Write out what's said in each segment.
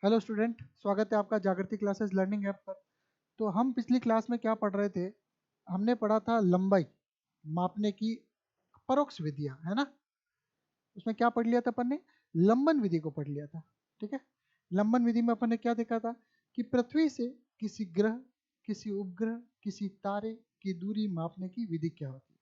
Hello student, स्वागत है आपका जागृति क्लासेस लर्निंग ऐप पर। तो हम पिछली क्लास में क्या पढ़ रहे थे? हमने पढ़ा था लंबाई मापने की परोक्ष विधियां, है ना। उसमें क्या पढ़ लिया था अपन ने? लंबन विधि को पढ़ लिया था। ठीक है। लंबन विधि में अपन ने क्या देखा था कि पृथ्वी से किसी ग्रह, किसी उपग्रह, किसी तारे की दूरी मापने की विधि क्या होती है,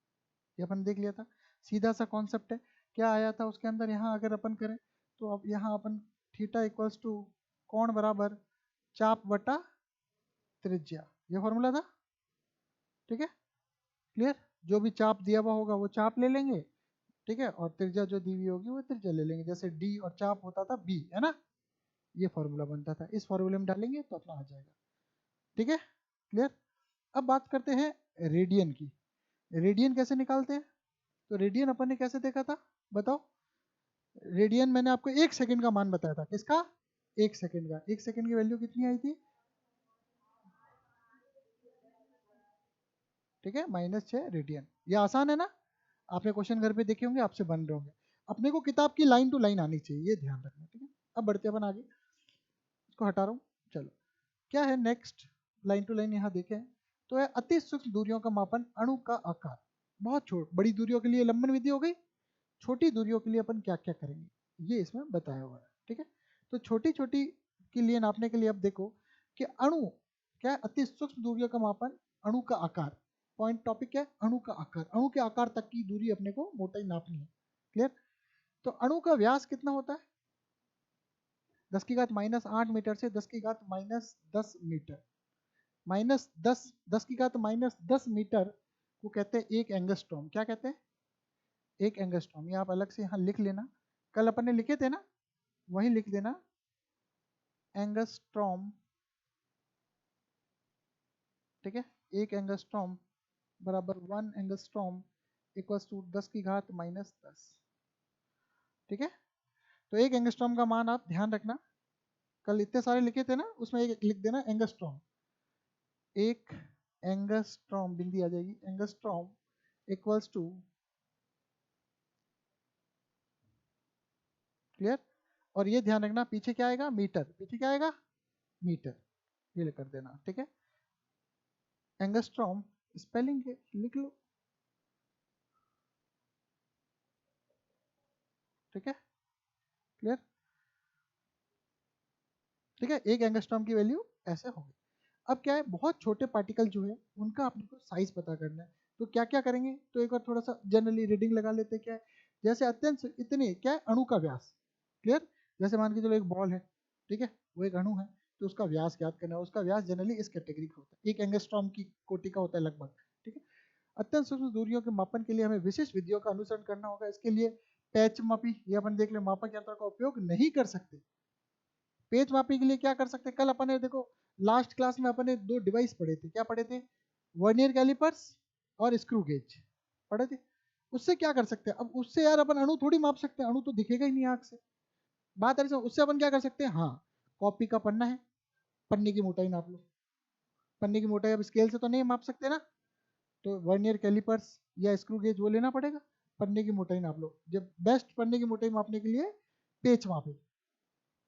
ये अपन देख लिया था। सीधा सा कॉन्सेप्ट है। क्या आया था उसके अंदर? यहाँ अगर अपन करें तो अब यहाँ अपन थीटा इक्वल्स टू कोण बराबर चाप बटा त्रिज्या, ये फॉर्मूला था। ठीक है, क्लियर। जो भी चाप दिया हुआ होगा वो चाप ले लेंगे, ठीक है, और त्रिज्या जो दी हुई होगी वो त्रिज्या ले लेंगे। जैसे डी और चाप होता था बी, है ना। ये फॉर्मूला बनता था, इस फॉर्मूले में डालेंगे तो अपना आ जाएगा। ठीक है, क्लियर। अब बात करते हैं रेडियन की। रेडियन कैसे निकालते हैं? तो रेडियन अपन ने कैसे देखा था, बताओ। रेडियन मैंने आपको 1 सेकंड का मान बताया था। किसका? 1 सेकंड का। 1 सेकंड की वैल्यू कितनी आई थी? ठीक है, -6 रेडियन। ये आसान है ना। आपने क्वेश्चन घर पे देखे होंगे, आपसे बन रहे होंगे। अपने को किताब की लाइन टू लाइन आनी चाहिए, ये ध्यान रखना। ठीक है, अब बढ़ते अपन आगे। इसको हटा रहा हूँ। चलो, क्या है नेक्स्ट? लाइन टू लाइन यहाँ देखें तो है अति सूक्ष्म दूरियों का मापन, अणु का आकार। बहुत छोट बड़ी दूरियों के लिए लंबन विधि हो गई। छोटी दूरियों के लिए अपन क्या क्या करेंगे ये इसमें बताया हुआ है। ठीक है, तो छोटी छोटी के लिए नापने के लिए अब देखो कि अणु क्या है? अति सूक्ष्म दूरियों का मापन, अणु का आकार। पॉइंट टॉपिक है अणु का आकार। अणु के आकार तक की दूरी अपने को मोटाई नापनी है। क्लियर। तो अणु का व्यास कितना होता है? 10⁻⁻8 मीटर से 10⁻−10 मीटर। -10, 10⁻−10 मीटर को कहते हैं 1 एंगस्ट्रॉम। क्या कहते हैं? 1 एंगस्ट्रॉम। ये आप अलग से यहाँ लिख लेना, कल अपन ने लिखे थे ना, वही लिख देना, एंगस्ट्रॉम। ठीक है, 1 एंगस्ट्रॉम बराबर 1 एंगस्ट्रॉम इक्वल्स टू 10⁻−10। ठीक है, तो 1 एंगस्ट्रॉम का मान आप ध्यान रखना, कल इतने सारे लिखे थे ना, उसमें एक लिख देना एंगस्ट्रॉम। 1 एंगस्ट्रॉम, बिंदी आ जाएगी, एंगस्ट्रॉम इक्वल्स टू, क्लियर। और ये ध्यान रखना पीछे क्या आएगा? मीटर। पीछे क्या आएगा? मीटर। ये कर देना। ठीक है, एंगस्ट्रॉम स्पेलिंग लिख लो। ठीक है, क्लियर। ठीक है, 1 एंगस्ट्रॉम की वैल्यू ऐसे होगी। अब क्या है, बहुत छोटे पार्टिकल जो है उनका अपने को साइज पता करना है। तो क्या क्या करेंगे? तो एक बार थोड़ा सा जनरली रीडिंग लगा लेते हैं। क्या है? जैसे अत्यंत इतने क्या है, अणु का व्यास। क्लियर। जैसे मान के चलो एक बॉल है, ठीक है, वो एक अणु है, तो उसका व्यास ज्ञात करना है। उसका व्यास जनरली इस कैटेगरी का होता है, 1 एंगस्ट्रॉम की कोटि का होता है लगभग। ठीक है, अत्यंत सूक्ष्म दूरियों के मापन के लिए हमें विशिष्ट विधियों का अनुसरण करना होगा। इसके लिए पैच मापी, ये अपन देख ले, मापक यंत्र का उपयोग नहीं कर सकते। पेज मापी के लिए क्या कर सकते हैं? कल अपन ने देखो, लास्ट क्लास में अपन ने 2 डिवाइस पढ़े थे। क्या पढ़े थे? वर्नियर कैलिपर्स और स्क्रू गेज पढ़े थे। उससे क्या कर सकते हैं? अब उससे यार अपन अणु थोड़ी माप सकते हैं, अणु तो दिखेगा ही नहीं आंख से। बात ऐसे, उससे अपन क्या कर सकते हैं? हाँ, कॉपी का पन्ना है, पन्ने की मोटाई नाप लो। पन्ने की मोटाई अब स्केल से तो नहीं माप सकते ना, तो वर्नियर कैलिपर्स या स्क्रू गेज वो लेना पड़ेगा, पन्ने की मोटाई नाप लो। जब बेस्ट पन्ने की मोटाई मापने के लिए पेच मापी।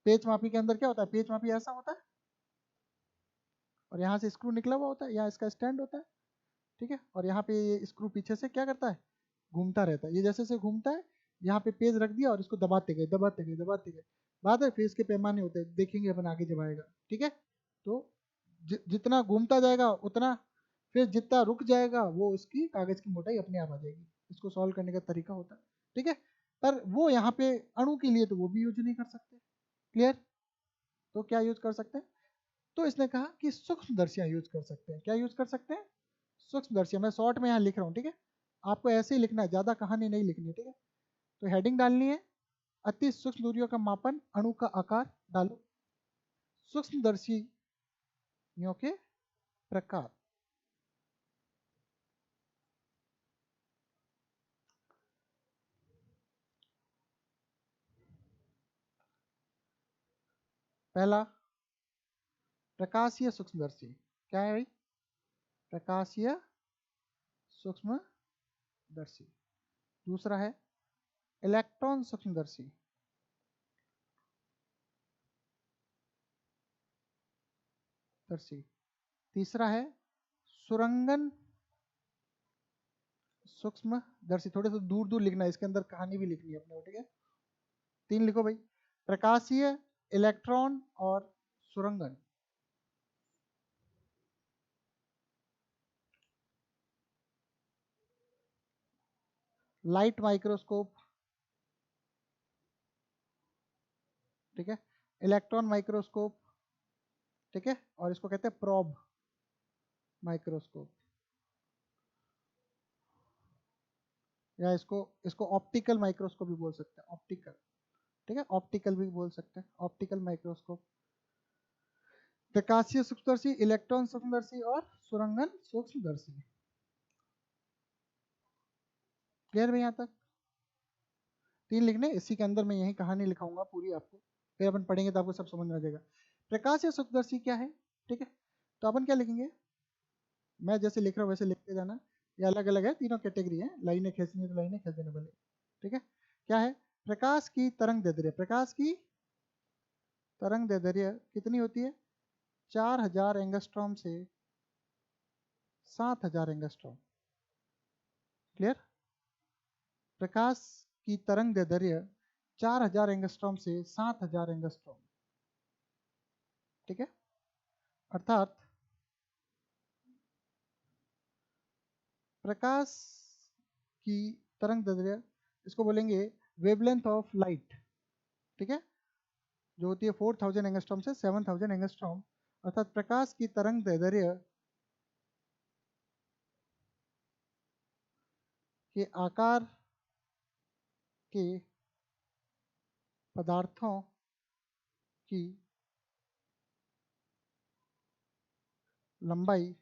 पेच मापी के अंदर क्या होता है? पेच मापी ऐसा होता है, और यहाँ से स्क्रू निकला हुआ होता है, यहाँ इसका स्टैंड होता है। ठीक है, और यहाँ पे ये स्क्रू पीछे से क्या करता है? घूमता रहता है। ये जैसे से घूमता है, यहाँ पे पेज रख दिया और इसको दबाते गए दबाते गए दबाते गए। बाद में फिर इसके पैमाने होते हैं, देखेंगे अपन आगे जब आएगा। ठीक है, तो जितना घूमता जाएगा उतना, फिर जितना रुक जाएगा वो इसकी कागज की मोटाई अपने आप आ जाएगी। इसको सॉल्व करने का तरीका होता है। ठीक है, पर वो यहाँ पे अणु के लिए तो वो भी यूज नहीं कर सकते। क्लियर। तो क्या यूज कर सकते हैं? तो इसने कहा कि सूक्ष्मदर्शियां यूज कर सकते हैं। क्या यूज कर सकते हैं? सूक्ष्मदर्शियां। मैं शॉर्ट में यहाँ लिख रहा हूँ। ठीक है, आपको ऐसे ही लिखना है, ज्यादा कहानी नहीं लिखनी है। ठीक है, तो हेडिंग डालनी है अति सूक्ष्म दूरियों का मापन, अणु का आकार डालो। सूक्ष्मदर्शियों के प्रकार। पहला, प्रकाशीय सूक्ष्मदर्शी। क्या है भाई? प्रकाशीय सूक्ष्मदर्शी। दूसरा है इलेक्ट्रॉन सूक्ष्मदर्शी। दर्शी। तीसरा है सुरंगन सूक्ष्म दर्शी। थोड़े से दूर दूर लिखना है, इसके अंदर कहानी भी लिखनी है अपने को, ठीक है। 3 लिखो भाई, प्रकाशीय, इलेक्ट्रॉन और सुरंगन। लाइट माइक्रोस्कोप, ठीक है, इलेक्ट्रॉन माइक्रोस्कोप, ठीक है, और इसको कहते हैं प्रोब माइक्रोस्कोप, या इसको इसको ऑप्टिकल माइक्रोस्कोप भी बोल सकते हैं, ऑप्टिकल, ठीक है, ऑप्टिकल भी बोल सकते हैं, ऑप्टिकल माइक्रोस्कोप। प्रकाशीय सूक्ष्मदर्शी, इलेक्ट्रॉन सूक्ष्मदर्शी और सुरंगन सूक्ष्मदर्शी। क्लियर है यहाँ तक? 3 लिखने, इसी के अंदर मैं यही कहानी लिखाऊंगा पूरी आपको, फिर अपन पढ़ेंगे तो आपको सब समझ में आ जाएगा। प्रकाशीय सूक्ष्मदर्शी क्या है, ठीक है, तो अपन क्या लिखेंगे, मैं जैसे लिख रहा हूँ वैसे लिखते जाना। ये अलग अलग है, तीनों कैटेगरी है, लाइनें खींचनी है तो लाइनें खींच देने वाले, ठीक है। क्या है, प्रकाश की तरंग दैर्ध्य, प्रकाश की तरंग दैर्ध्य कितनी होती है, 4000 एंगस्ट्रॉम से 7000 एंगस्ट्रॉम। क्लियर? प्रकाश की तरंग दैर्ध्य 4000 एंगस्ट्रॉम से 7000 एंगस्ट्रॉम, ठीक है। अर्थात प्रकाश की तरंग दैर्ध्य, इसको बोलेंगे वेवलेंथ ऑफ लाइट, ठीक है, जो होती है 4000 एंगस्ट्रॉम से 7000 एंगस्ट्रॉम। अर्थात प्रकाश की तरंग दैर्ध्य के आकार के पदार्थों की लंबाई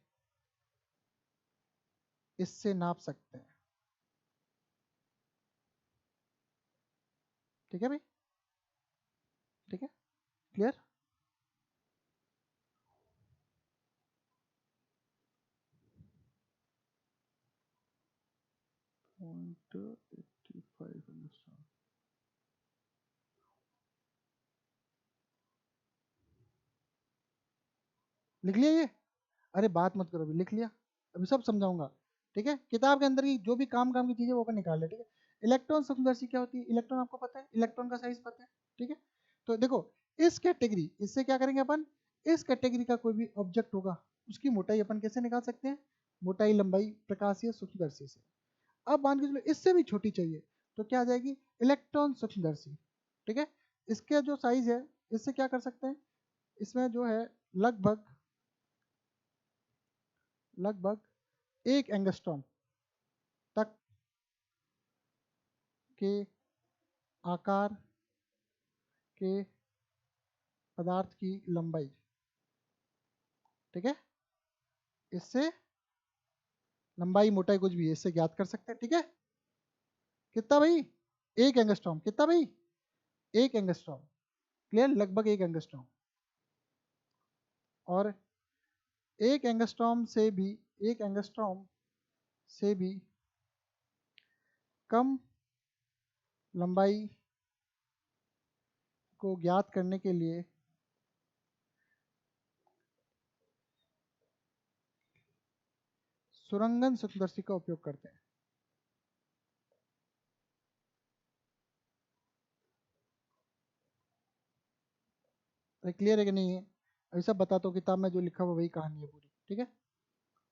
इससे नाप सकते हैं, ठीक है भाई, ठीक है, क्लियर? लिख लिया ये? अरे बात मत करो, अभी लिख लिया, अभी सब समझाऊंगा, ठीक है। किताब के अंदर की जो भी काम की चीजें वो अपन निकाल ले, ठीक है। इलेक्ट्रॉन सूक्ष्मदर्शी क्या होती है, इलेक्ट्रॉन आपको पता है, इलेक्ट्रॉन का साइज पता है, ठीक है। तो देखो, इस कैटेगरी, इससे क्या करेंगे अपन, इस कैटेगरी का कोई भी ऑब्जेक्ट होगा उसकी मोटाई अपन कैसे निकाल सकते हैं, मोटाई लंबाई प्रकाशीय सूक्ष्मदर्शी से। अब मान के चलो इससे भी छोटी चाहिए, तो क्या आ जाएगी, इलेक्ट्रॉन सूक्ष्मदर्शी, ठीक है। इसके जो साइज है, इससे क्या कर सकते हैं, इसमें जो है लगभग लगभग 1 एंगस्ट्रॉम तक के आकार के पदार्थ की लंबाई, ठीक है, इससे लंबाई मोटाई कुछ भी है इससे ज्ञात कर सकते हैं, ठीक है। कितना भाई, 1 एंगस्ट्रॉम, कितना भाई, 1 एंगस्ट्रॉम। क्लियर, लगभग 1 एंगस्ट्रॉम। और 1 एंगस्ट्रॉम से भी, 1 एंगस्ट्रॉम से भी कम लंबाई को ज्ञात करने के लिए सुरंगन सूक्ष्मदर्शी का उपयोग करते हैं। क्लियर है कि नहीं है? अभी सब बताता हूँ, किताब में जो लिखा हुआ वही कहानी है पूरी, ठीक है,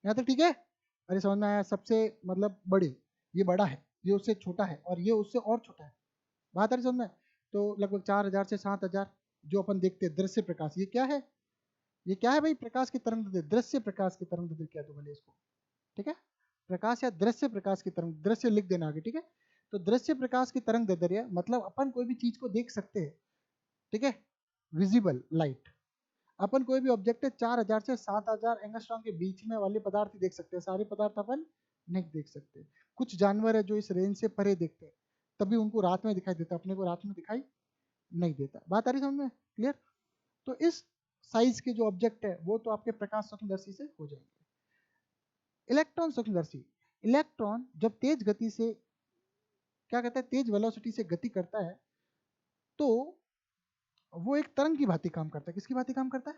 यहाँ तक ठीक है। अरे समझ में आया? सबसे मतलब बड़े, ये बड़ा है, ये उससे छोटा है, और ये उससे और छोटा है, बात आ रही समझ में? तो लगभग 4000 से 7000 जो अपन देखते हैं दृश्य प्रकाश, ये क्या है, ये क्या है भाई, प्रकाश की तरंग दैर्ध्य, दृश्य प्रकाश की तरंग दैर्ध्य क्या है तो बोले इसको, ठीक है। प्रकाश या दृश्य प्रकाश की तरंग, दृश्य लिख देना आगे, ठीक है। तो दृश्य प्रकाश की तरंग दैर्ध्य मतलब अपन कोई भी चीज को देख सकते हैं, ठीक है, विजिबल लाइट। अपन कोई भी ऑब्जेक्ट है 4000 से 7000 एंगस्ट्रॉम के बीच में वाले पदार्थ ही देख सकते हैं, सारे पदार्थ अपन नहीं देख सकते। कुछ जानवर है जो इस रेंज से परे देखते हैं, तभी उनको रात में दिखाई देता है, अपने को रात में दिखाई नहीं देता। बात आ रही समझ में? क्लियर? तो इस साइज के जो ऑब्जेक्ट है वो तो आपके प्रकाश सूक्ष्मदर्शी से हो जाएंगे। इलेक्ट्रॉन सूक्ष्मदर्शी, इलेक्ट्रॉन जब तेज गति से, क्या कहता है, तेज वेलोसिटी से गति करता है, तो वो एक तरंग की भांति काम करता है। किसकी भांति काम करता है?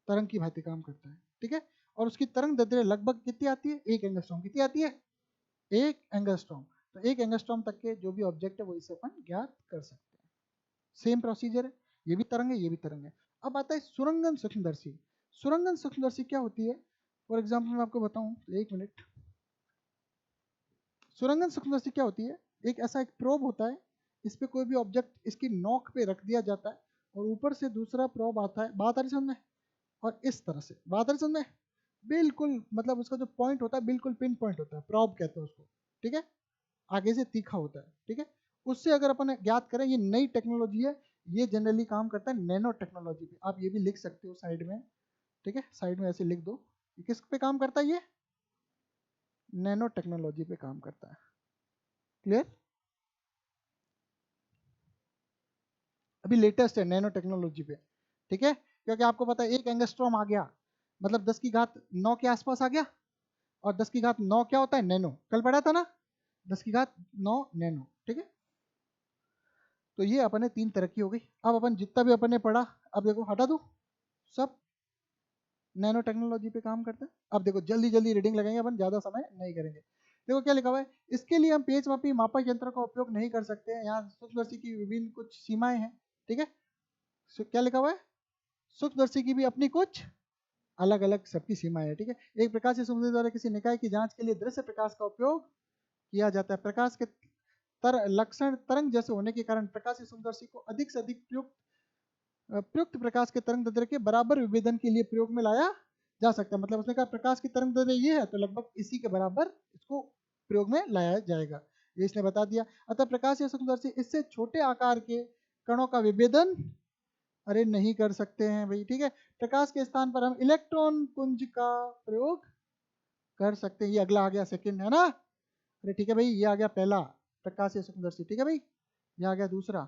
तरंग की भांति काम करता है, ठीक है। और उसकी तरंग दैर्ध्य लगभग कितनी आती है, 1 एंगस्ट्रॉम। कितनी आती है, 1 एंगस्ट्रॉम। तो 1 एंगस्ट्रॉम तक के जो भी ऑब्जेक्ट है वो इसे अपन ज्ञात कर सकते हैं। सेम प्रोसीजर है, ये भी तरंग है, ये भी तरंग है। अब आता है सुरंगन सूक्ष्मदर्शी। सुरंगन सूक्ष्मदर्शी क्या होती है, फॉर एग्जाम्पल मैं आपको बताऊं, 1 मिनट। सुरंगन सूक्ष्मदर्शी क्या होती है, एक ऐसा एक प्रोब होता है, इस पे कोई भी ऑब्जेक्ट इसकी नोक पे रख दिया जाता है और ऊपर से दूसरा प्रोब आता है, बात आ रही समझ में, और इस तरह से, बात आ रही समझ में, बिल्कुल मतलब उसका जो पॉइंट होता है बिल्कुल पिन पॉइंट होता है, प्रोब कहते हैं उसको, ठीक है, आगे से तीखा होता है, ठीक है। उससे अगर अपन ज्ञात करें, ये नई टेक्नोलॉजी है, ये जनरली काम करता है नैनो टेक्नोलॉजी पे। आप ये भी लिख सकते हो साइड में, ठीक है, साइड में ऐसे लिख दो, किस पे काम करता है ये, नैनो टेक्नोलॉजी पे काम करता है। क्लियर, अभी लेटेस्ट है नैनो टेक्नोलॉजी पे, ठीक है। क्योंकि आपको पता है 1 एंगस्ट्रॉम आ गया मतलब 10 की घात 9 के आसपास आ गया, और 10 की घात 9 क्या होता है, नैनो, कल पढ़ा था ना, 10 की घात 9 नैनो, ठीक है। तो ये अपने 3 तरह की हो गई। अब अपन जितना भी अपन ने पढ़ा, अब देखो हटा दो, सब नैनो टेक्नोलॉजी पे काम करते हैं। अब देखो जल्दी जल्दी रीडिंग लगाएंगे, अपन ज़्यादा समय नहीं करेंगे। देखो क्या लिखा हुआ है, इसके लिए हम पेज मापी मापक यंत्र का उपयोग नहीं कर सकते हैं। यहाँ सूक्ष्मदर्शी की विभिन्न कुछ सीमाएं हैं, ठीक है। क्या लिखा हुआ है, सूक्ष्मदर्शी की भी अपनी कुछ अलग अलग सबकी सीमाएं है, ठीक है। एक प्रकाश से सूक्ष्मदर्शी द्वारा किसी निकाय की जांच के लिए दृश्य प्रकाश का उपयोग किया जाता है। प्रकाश के लक्षण तरंग जैसे होने के कारण प्रकाश सूक्ष्मदर्शी को अधिक से अधिक प्रयुक्त प्रकाश के तरंग दैर्ध्य के बराबर विभेदन के लिए प्रयोग में लाया जा सकता है। मतलब उसने कहा प्रकाश की तरंग दैर्ध्य ये है तो लगभग इसी के बराबर इसको प्रयोग में लाया जाएगा, ये इसने बता दिया। अतः प्रकाश या सूक्ष्मदर्शी इससे छोटे आकार के कणों का विभेदन अरे नहीं कर सकते हैं भाई, ठीक है। प्रकाश के स्थान पर हम इलेक्ट्रॉन पुंज का प्रयोग कर सकते हैं। ये अगला आ गया सेकंड, है ना। अरे ठीक है भाई, ये आ गया पहला प्रकाश या सूक्ष्मदर्शी, ठीक है भाई। ये आ गया दूसरा,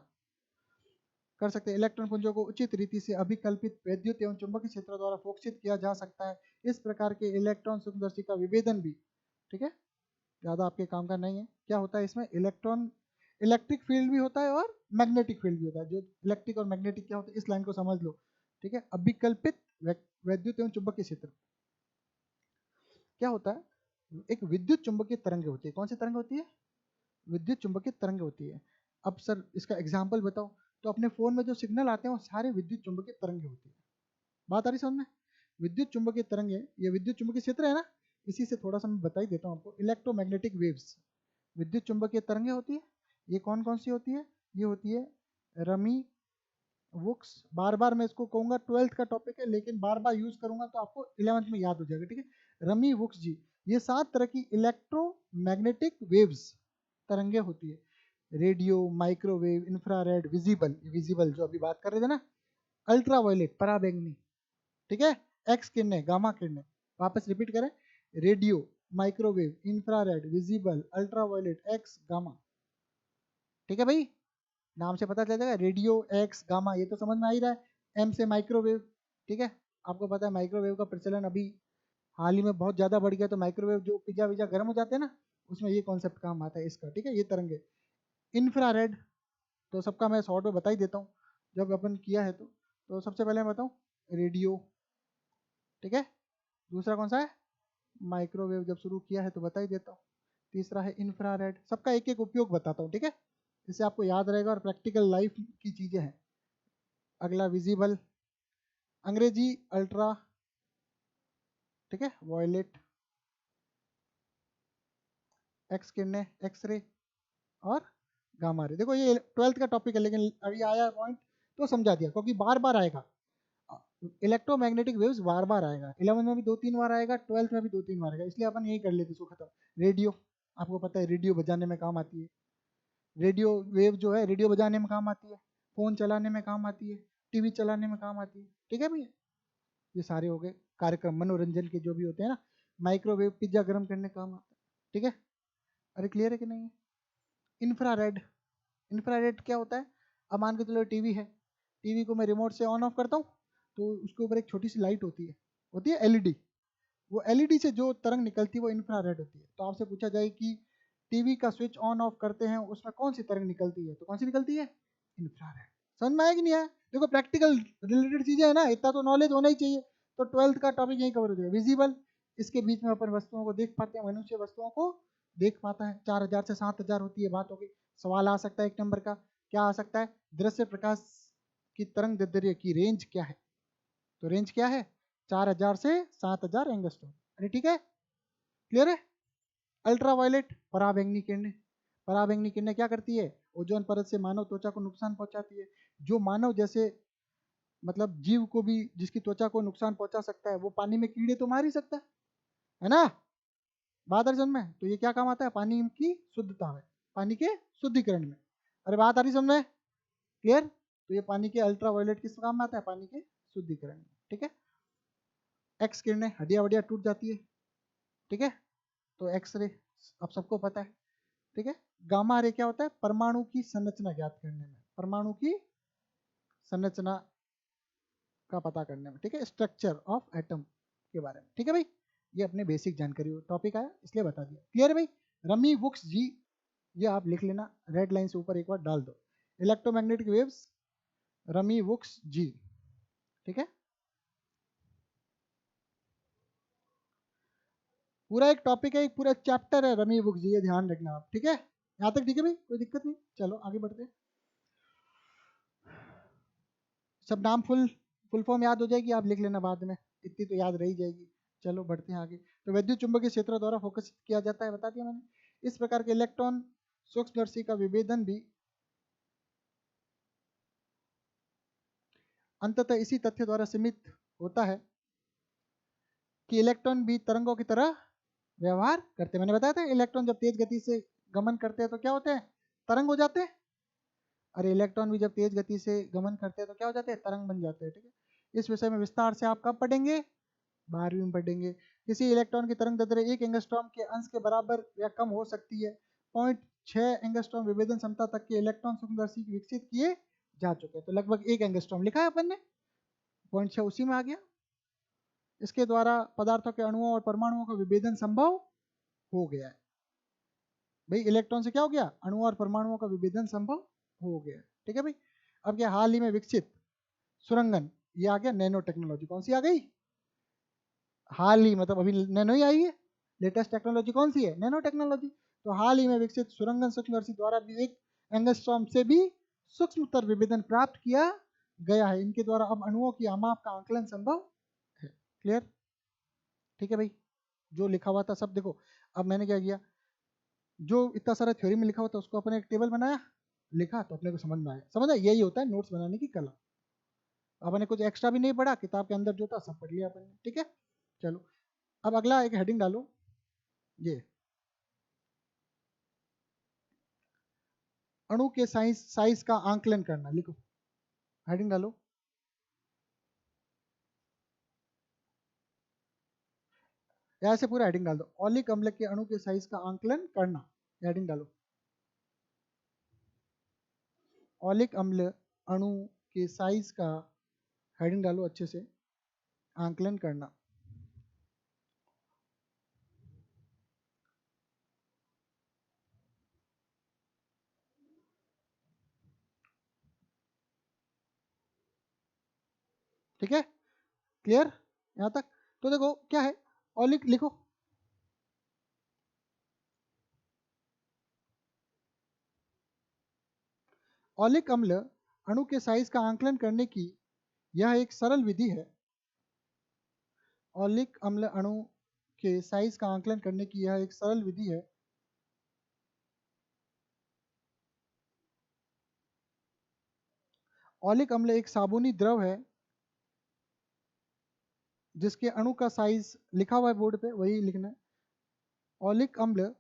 कर सकते हैं। इलेक्ट्रॉन पुंजों को उचित रीति से अभिकल्पित वैद्युत एवं चुंबकीय क्षेत्र द्वारा फोक्षित किया जा सकता है। इस प्रकार के इलेक्ट्रॉन सूक्ष्मदर्शी का विभेदन भी, ठीक है, ज़्यादा आपके काम का नहीं है। क्या होता है इसमें, इलेक्ट्रॉन इलेक्ट्रिक फील्ड भी होता है और मैग्नेटिक फील्ड भी होता है। जो इलेक्ट्रिक और मैग्नेटिक क्या होता है, इस लाइन को समझ लो, ठीक है। अभिकल्पित वैद्युत एवं चुंबकीय क्षेत्र क्या होता है, एक विद्युत चुंबकीय तरंग होती है। कौन सी तरंग होती है, विद्युत चुंबकीय तरंग होती है। अब सर इसका एग्जाम्पल बताओ, तो अपने फोन में जो सिग्नल आते हैं वो सारे विद्युत चुंबकीय तरंगे होती है। बात आ रही समझ में, विद्युत चुंबकीय तरंगे, ये विद्युत चुंबकीय क्षेत्र है ना, इसी से थोड़ा सा मैं बता ही देता हूँ आपको। इलेक्ट्रोमैग्नेटिक वेव्स विद्युत चुंबकीय तरंगे होती है। ये कौन कौन सी होती है, ये होती है रमी वुक्स, बार बार मैं इसको कहूंगा, 12th का टॉपिक है लेकिन बार बार यूज करूंगा तो आपको 11th में याद हो जाएगा, ठीक है। रमी वुक्स जी, ये 7 तरह की इलेक्ट्रोमैग्नेटिक वेव्स तरंगे होती है। Radio, microwave, infrared, visible, visible जो अभी बात कर रहे थे ना, अल्ट्रावायलेट पराबैंगनी, ठीक है, एक्स किरणें, गामा किरणें। वापस रिपीट करें, radio, microwave, infrared, visible, ultraviolet, x, gamma, ठीक है भाई। नाम से पता चल जाएगा, रेडियो, एक्स, गामा, ये तो समझ में आ ही रहा है। एम से माइक्रोवेव, ठीक है, आपको पता है माइक्रोवेव का प्रचलन अभी हाल ही में बहुत ज़्यादा बढ़ गया। तो माइक्रोवेव जो पिज्जा विज्जा गर्म हो जाते हैं ना, उसमें ये कॉन्सेप्ट काम आता है इसका, ठीक है, ये तरंगे। इंफ्रारेड तो सबका मैं शॉर्ट में बता ही देता हूँ, जब अपन किया है तो सबसे पहले मैं बताऊँ, रेडियो, ठीक है। दूसरा कौन सा है, माइक्रोवेव, जब शुरू किया है तो बता ही देता हूँ। तीसरा है इंफ्रारेड, सबका एक एक उपयोग बताता हूँ, ठीक है, इससे आपको याद रहेगा और प्रैक्टिकल लाइफ की चीज़ें हैं। अगला विजिबल, अंग्रेजी अल्ट्रा, ठीक है, वॉयलेट, एक्स किरणें, एक्सरे, और गामा रे। देखो ये 12th का टॉपिक है लेकिन अभी आया पॉइंट तो समझा दिया, क्योंकि बार बार आएगा इलेक्ट्रोमैग्नेटिक वेव्स, बार बार आएगा। 11 में भी 2-3 बार आएगा, 12th में भी 2-3 बार आएगा, इसलिए अपन यही कर लेते इसको खत्म। रेडियो, आपको पता है रेडियो बजाने में काम आती है। रेडियो वेव जो है रेडियो बजाने में काम आती है, फ़ोन चलाने में काम आती है, टीवी चलाने में काम आती है, ठीक है भैया। ये सारे हो गए कार्यक्रम मनोरंजन के जो भी होते हैं ना। माइक्रोवेव पिज्जा गर्म करने का काम आता है, ठीक है। अरे क्लियर है कि नहीं है। इंफ्रारेड, इंफ्रारेड क्या होता है, अब मान के चलो टीवी है, टीवी को मैं रिमोट से ऑन ऑफ करता हूँ तो उसके ऊपर एक छोटी सी लाइट होती है एलईडी। वो एलईडी से जो तरंग निकलती है वो इंफ्रारेड होती है। तो आपसे पूछा जाए कि टीवी का स्विच ऑन ऑफ करते हैं उसमें कौन सी तरंग निकलती है, तो कौन सी निकलती है, इंफ्रारेड। समझ में आया कि नहीं आया। देखो प्रैक्टिकल रिलेटेड चीजें है ना, इतना तो नॉलेज होना ही चाहिए। तो 12th का टॉपिक यही कवर हो जाएगा। विजिबल, इसके बीच में अपन वस्तुओं को देख पाते हैं, मनुष्य वस्तुओं को देख पाता है। 4000 से 7000 होती है, बात होगी। सवाल आ सकता है 1 नंबर का, क्या आ सकता है? दृश्य प्रकाश की तरंग दैर्ध्य की रेंज क्या है? तो रेंज क्या है? 4000 से 7000 एंगस्ट्रॉम। अरे ठीक है, क्लियर है? अल्ट्रावायलेट, पराबैंगनी किरणें। पराबैंगनी किरणें क्या करती है? ओजोन परत से मानव त्वचा को नुकसान पहुंचाती है। जो मानव जैसे मतलब जीव को भी जिसकी त्वचा को नुकसान पहुंचा सकता है, वो पानी में कीड़े तो मार ही सकता है ना? बात आ रही समझ में? तो ये क्या काम आता है? पानी की शुद्धता में, पानी के शुद्धिकरण में। अरे बात आ रही समझ में? क्लियर? तो ये पानी के अल्ट्रावायलेट किस काम में आता है? पानी के शुद्धिकरण में। ठीक है। एक्स किरणें, हड्डियां वड्डियां टूट जाती है। ठीक है, तो एक्सरे अब सबको पता है। ठीक है। गामा रे क्या होता है? परमाणु की संरचना ज्ञात करने में, परमाणु की संरचना का पता करने में। ठीक है, स्ट्रक्चर ऑफ एटम के बारे में। ठीक है भाई, ये अपने बेसिक जानकारी टॉपिक आया इसलिए बता दिया। क्लियर है भाई? रमी वुक्स जी, ये आप लिख लेना, रेड लाइन से ऊपर एक बार डाल दो। इलेक्ट्रोमैग्नेटिक वेव्स, रमी वुक्स जी। ठीक है, पूरा एक टॉपिक है, एक पूरा चैप्टर है रमी वुक्स जी, ये ध्यान रखना आप। ठीक है, यहाँ तक ठीक है भाई, कोई दिक्कत नहीं? चलो आगे बढ़ते हैं। सब नाम फुल फॉर्म याद हो जाएगी, आप लिख लेना बाद में, इतनी तो याद रही जाएगी। चलो बढ़ते हैं आगे। तो विद्युत चुंबकीय क्षेत्र द्वारा फोकस किया जाता है, बता दिया मैंने। इस प्रकार के इलेक्ट्रॉन सूक्ष्मदर्शी का विभेदन भी अंततः इसी तथ्य द्वारा सीमित होता है कि इलेक्ट्रॉन भी तरंगों की तरह व्यवहार करते हैं। मैंने बताया था इलेक्ट्रॉन जब तेज गति से गमन करते हैं तो क्या होते हैं? तरंग हो जाते हैं। अरे इलेक्ट्रॉन भी जब तेज गति से गमन करते हैं तो क्या हो जाते हैं? तरंग बन जाते हैं। ठीक है, इस विषय में विस्तार से आप कब पढ़ेंगे? 12वीं में पढ़ेंगे। किसी इलेक्ट्रॉन की तरंग दैर्ध्य 1 एंगस्ट्रॉम के अंश के बराबर या कम हो सकती है। 0.6 एंगस्ट्रॉम विभेदन क्षमता तक के इलेक्ट्रॉन सूक्ष्मदर्शी विकसित किए जा चुके हैं। तो लगभग 1 एंगस्ट्रॉम लिखा है अपन ने, 0.6 उसी में आ गया। इसके द्वारा पदार्थों के अणुओं और परमाणुओं का विभेदन संभव हो गया है। भाई इलेक्ट्रॉन से क्या हो गया? अणुओं और परमाणुओं का विभेदन संभव हो गया। ठीक है भाई। अब क्या हाल ही में विकसित सुरंगन, ये आ गया नैनो टेक्नोलॉजी। कौन सी आ गई? हाल ही, मतलब अभी नैनो ही आई है। लेटेस्ट टेक्नोलॉजी कौन सी है? Nano technology. तो हाल ही में विकसित सुरंगन सूक्ष्मदर्शी द्वारा भी 1 एंगस्ट्रॉम से भी सूक्ष्मतर विभेदन प्राप्त किया गया है। इनके द्वारा अब अणुओं की आमाप का आंकलन संभव है। क्लियर? ठीक है भाई, जो लिखा हुआ था सब देखो। अब मैंने क्या किया, जो इतना सारा थ्योरी में लिखा हुआ था उसको अपने एक टेबल बनाया, लिखा, तो अपने को समझ में आया। समझ आया? यही होता है नोट्स बनाने की कला। अपने कुछ एक्स्ट्रा भी नहीं पढ़ा, किताब के अंदर जो था सब पढ़ लिया अपन ने। ठीक है, चलो अब अगला एक हेडिंग डालो, ये अणु के साइज का आंकलन करना, लिखो, हेडिंग डालो। ऐसे पूरा हेडिंग डाल दो, ओलिक अम्ल के अणु के साइज का आंकलन करना, हेडिंग डालो। ओलिक अम्ल अणु के साइज का, हेडिंग डालो अच्छे से, आंकलन करना। ठीक है, क्लियर यहाँ तक? तो देखो क्या है, ओलिक लिखो, ओलिक अम्ल अणु के साइज का आंकलन करने की यह एक सरल विधि है। ओलिक अम्ल अणु के साइज का आंकलन करने की यह एक सरल विधि है। ओलिक अम्ल एक साबुनी द्रव है जिसके अणु का साइज लिखा हुआ है बोर्ड पे, वही लिखना है। ओलिक अम्ल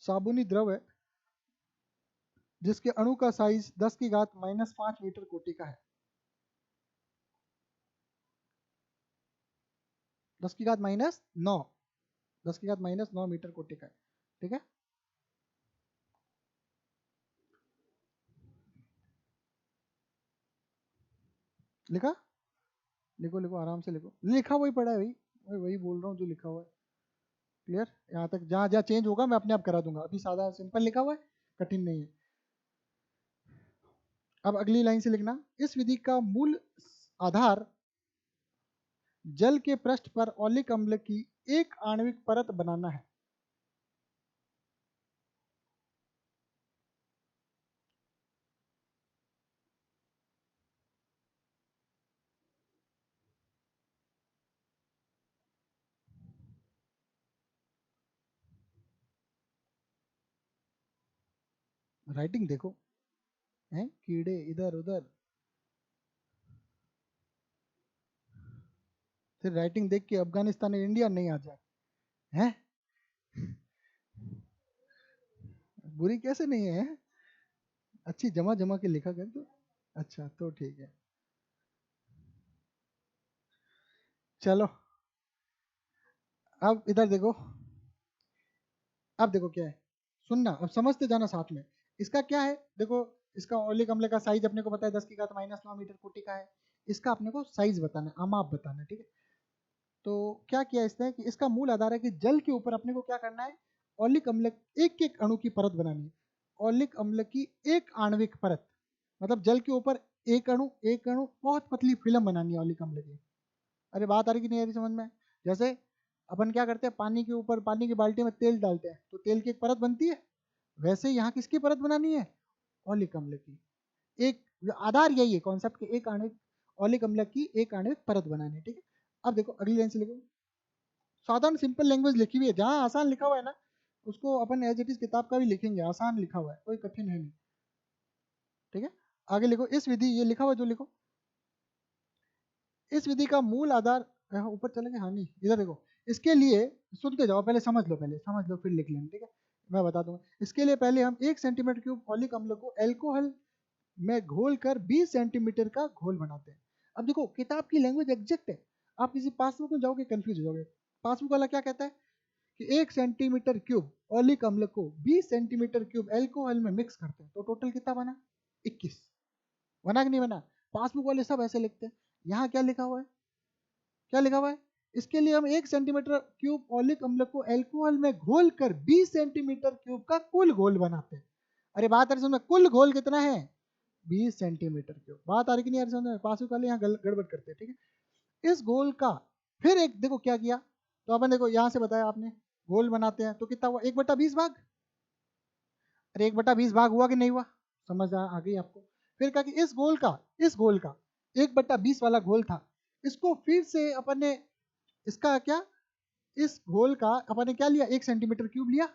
साबुनी द्रव है जिसके अणु का साइज 10 की घात -5 मीटर कोटि का है। 10 की घात -9, 10 की घात -9 मीटर कोटि का है। ठीक है, लिखा? लिखो लिखो, आराम से लिखो, लिखा वही पड़ा है भाई, मैं वही बोल रहा हूँ जो लिखा हुआ है। क्लियर? यहाँ तक जहाँ जहाँ चेंज होगा मैं अपने आप करा दूंगा, अभी सादा सिंपल लिखा हुआ है, कठिन नहीं है। अब अगली लाइन से लिखना, इस विधि का मूल आधार जल के पृष्ठ पर ओलिक अम्ल की एक आणविक परत बनाना है। राइटिंग देखो, हैं कीड़े इधर उधर, फिर राइटिंग देख के अफगानिस्तान और इंडिया नहीं आ जाए, हैं बुरी कैसे नहीं है? अच्छी जमा जमा के लिखा कर तो। अच्छा तो ठीक है, चलो अब इधर देखो। अब देखो क्या है, सुनना, अब समझते जाना साथ में। इसका क्या है देखो, इसका ओलिक अम्ल का साइज अपने को पता है 10⁻⁻⁹ मीटर फुटी का है। इसका अपने को साइज बताना है, अमाप बताना है, ठीक है। तो क्या किया इसने कि इसका मूल आधार है कि जल के ऊपर अपने को क्या करना है, ओलिक अम्ल एक एक अणु की परत बनानी है। ओलिक अम्ल की एक आणविक परत, मतलब जल के ऊपर एक अणु बहुत पतली फिल्म बनानी है ओलिक अम्ल की। अरे बात आ रही कि नहीं आ रही समझ में? जैसे अपन क्या करते हैं, पानी के ऊपर, पानी की बाल्टी में तेल डालते हैं तो तेल की एक परत बनती है, वैसे यहाँ किसकी परत बनानी है, ओलिक अम्ल की। एक आधार यही है कॉन्सेप्ट के, एक आणविक ओलिक अम्ल की एक आणविक परत बनानी है, ठीक है। अब देखो अगली लाइन से लिखो, साधारण सिंपल लैंग्वेज लिखी हुई है, जहाँ आसान लिखा हुआ है ना उसको अपन एज इट इज किताब का भी लिखेंगे, आसान लिखा हुआ है, कोई कठिन है नहीं, ठीक है। आगे लिखो, इस विधि, ये लिखा हुआ जो लिखो, इस विधि का मूल आधार, यहाँ ऊपर चलेंगे, हाँ नहीं इधर देखो। इसके लिए सुन के जाओ, पहले समझ लो, पहले समझ लो फिर लिख लेना, ठीक है। मैं बता दूंगा, इसके लिए पहले हम 1 सेंटीमीटर क्यूब ओलिक अम्ल को एल्कोहल में घोल कर 20 सेंटीमीटर का घोल बनाते हैं। अब देखो किताब की लैंग्वेज एग्जैक्ट है, आप किसी पासबुक में जाओगे कंफ्यूज हो जाओगे। पासबुक वाला क्या कहता है कि 1 सेंटीमीटर क्यूब ओलिक अम्ल को 20 सेंटीमीटर क्यूब एल्कोहल में मिक्स करते हैं, तो टोटल कितना बना, 21। बना कि नहीं बना? पासबुक वाले सब ऐसे लिखते हैं। यहाँ क्या लिखा हुआ है, क्या लिखा हुआ है, इसके लिए हम 1 सेंटीमीटर क्यूब ओलिक अम्ल को एल्कोहल में घोल कर 20 सेंटीमीटर क्यूब का कुल घोल बनाते हैं। अरे बात आ रही समझ में, कुल घोल कितना है, 20 सेंटीमीटर क्यूब। बात आ रही कि नहीं आ रही समझ में? पासबुक वाले यहाँ गड़बड़ करते हैं, ठीक है। इस घोल का फिर एक देखो क्या किया, तो अपन देखो यहाँ से बताया आपने, घोल बनाते हैं तो कितना हुआ, 1/20 भाग। अरे 1/20 भाग हुआ कि नहीं हुआ, समझ आ गई आपको? फिर कहा कि इस घोल का 1/20 वाला घोल था, इसको फिर से अपन ने, इसका क्या, इस घोल का अपन ने क्या लिया, 1 सेंटीमीटर क्यूब लिया,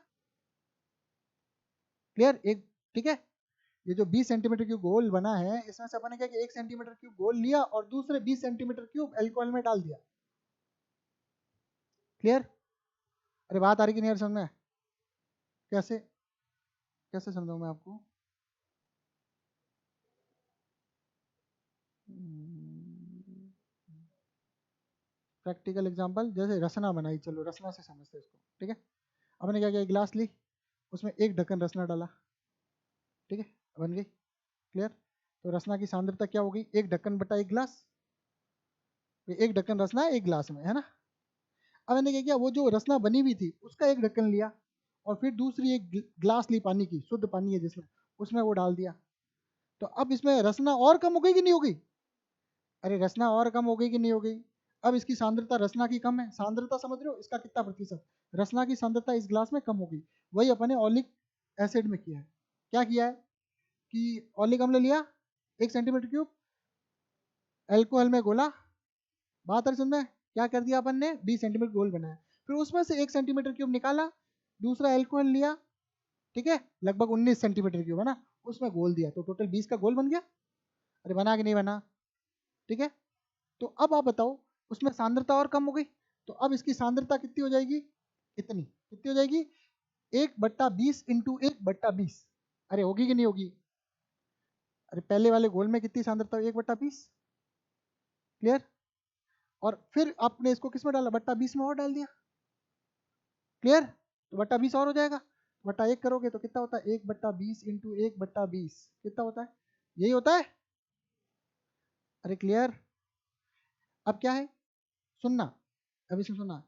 क्लियर एक, ठीक है। ये जो 20 सेंटीमीटर क्यूब घोल बना है, इसमें से अपन ने क्या किया, 1 सेंटीमीटर क्यूब घोल लिया और दूसरे 20 सेंटीमीटर क्यूब एल्कोहल में डाल दिया, क्लियर। अरे बात आ रही कि नहीं आ रही समझ में? कैसे, कैसे समझाऊं मैं आपको? प्रैक्टिकल एग्जांपल, जैसे रसना बनाई, चलो रसना से समझते हैं इसको, ठीक है। हमने क्या किया, एक गिलास ली, उसमें एक ढक्कन रसना डाला, ठीक है, बन गई, क्लियर। तो रसना की सांद्रता क्या होगी, 1 ढक्कन बटा 1 गिलास, एक ढक्कन रसना है 1 गिलास में, है ना। अब मैंने क्या किया, वो जो रसना बनी हुई थी उसका एक ढक्कन लिया और फिर दूसरी एक गिलास ली पानी की, शुद्ध पानी है जिसमें, उसमें वो डाल दिया। तो अब इसमें रसना और कम हो गई कि नहीं हो गई? अरे रसना और कम हो गई कि नहीं हो गई? अब इसकी सांद्रता रसना की कम है, सांद्रता समझ रहे हो, इसका कितना प्रतिशत, रसना की सांद्रता इस गिलास में कम हो गई। वही अपने ऑलिक एसिड में किया है, क्या किया है कि ऑलिक अम्ल लिया 1 सेंटीमीटर क्यूब, एल्कोहल में घोला, बात है सुन में, क्या कर दिया अपन ने, 20 सेंटीमीटर घोल बनाया, फिर उसमें से 1 सेंटीमीटर क्यूब निकाला, दूसरा एल्कोहल लिया, ठीक है, लगभग 19 सेंटीमीटर क्यूब है ना, उसमें घोल दिया, तो टोटल 20 का घोल बन गया। अरे बना कि नहीं बना, ठीक है। तो अब आप बताओ, उसमें सांद्रता और कम हो गई, तो अब इसकी सांद्रता कितनी हो जाएगी, इतनी, कितनी हो जाएगी, 1/20 × 1/20। अरे होगी कि नहीं होगी? अरे पहले वाले घोल में कितनी सांद्रता, 1/20, क्लियर। और फिर आपने इसको किस में डाला, 1/20 में और डाल दिया, क्लियर। तो 1/20 और हो जाएगा, 1/1 करोगे तो कितना होता है, 1/20 × 1/20 कितना होता है, यही होता है। अरे क्लियर। अब क्या है, सुनना, अब इसमें सुनना,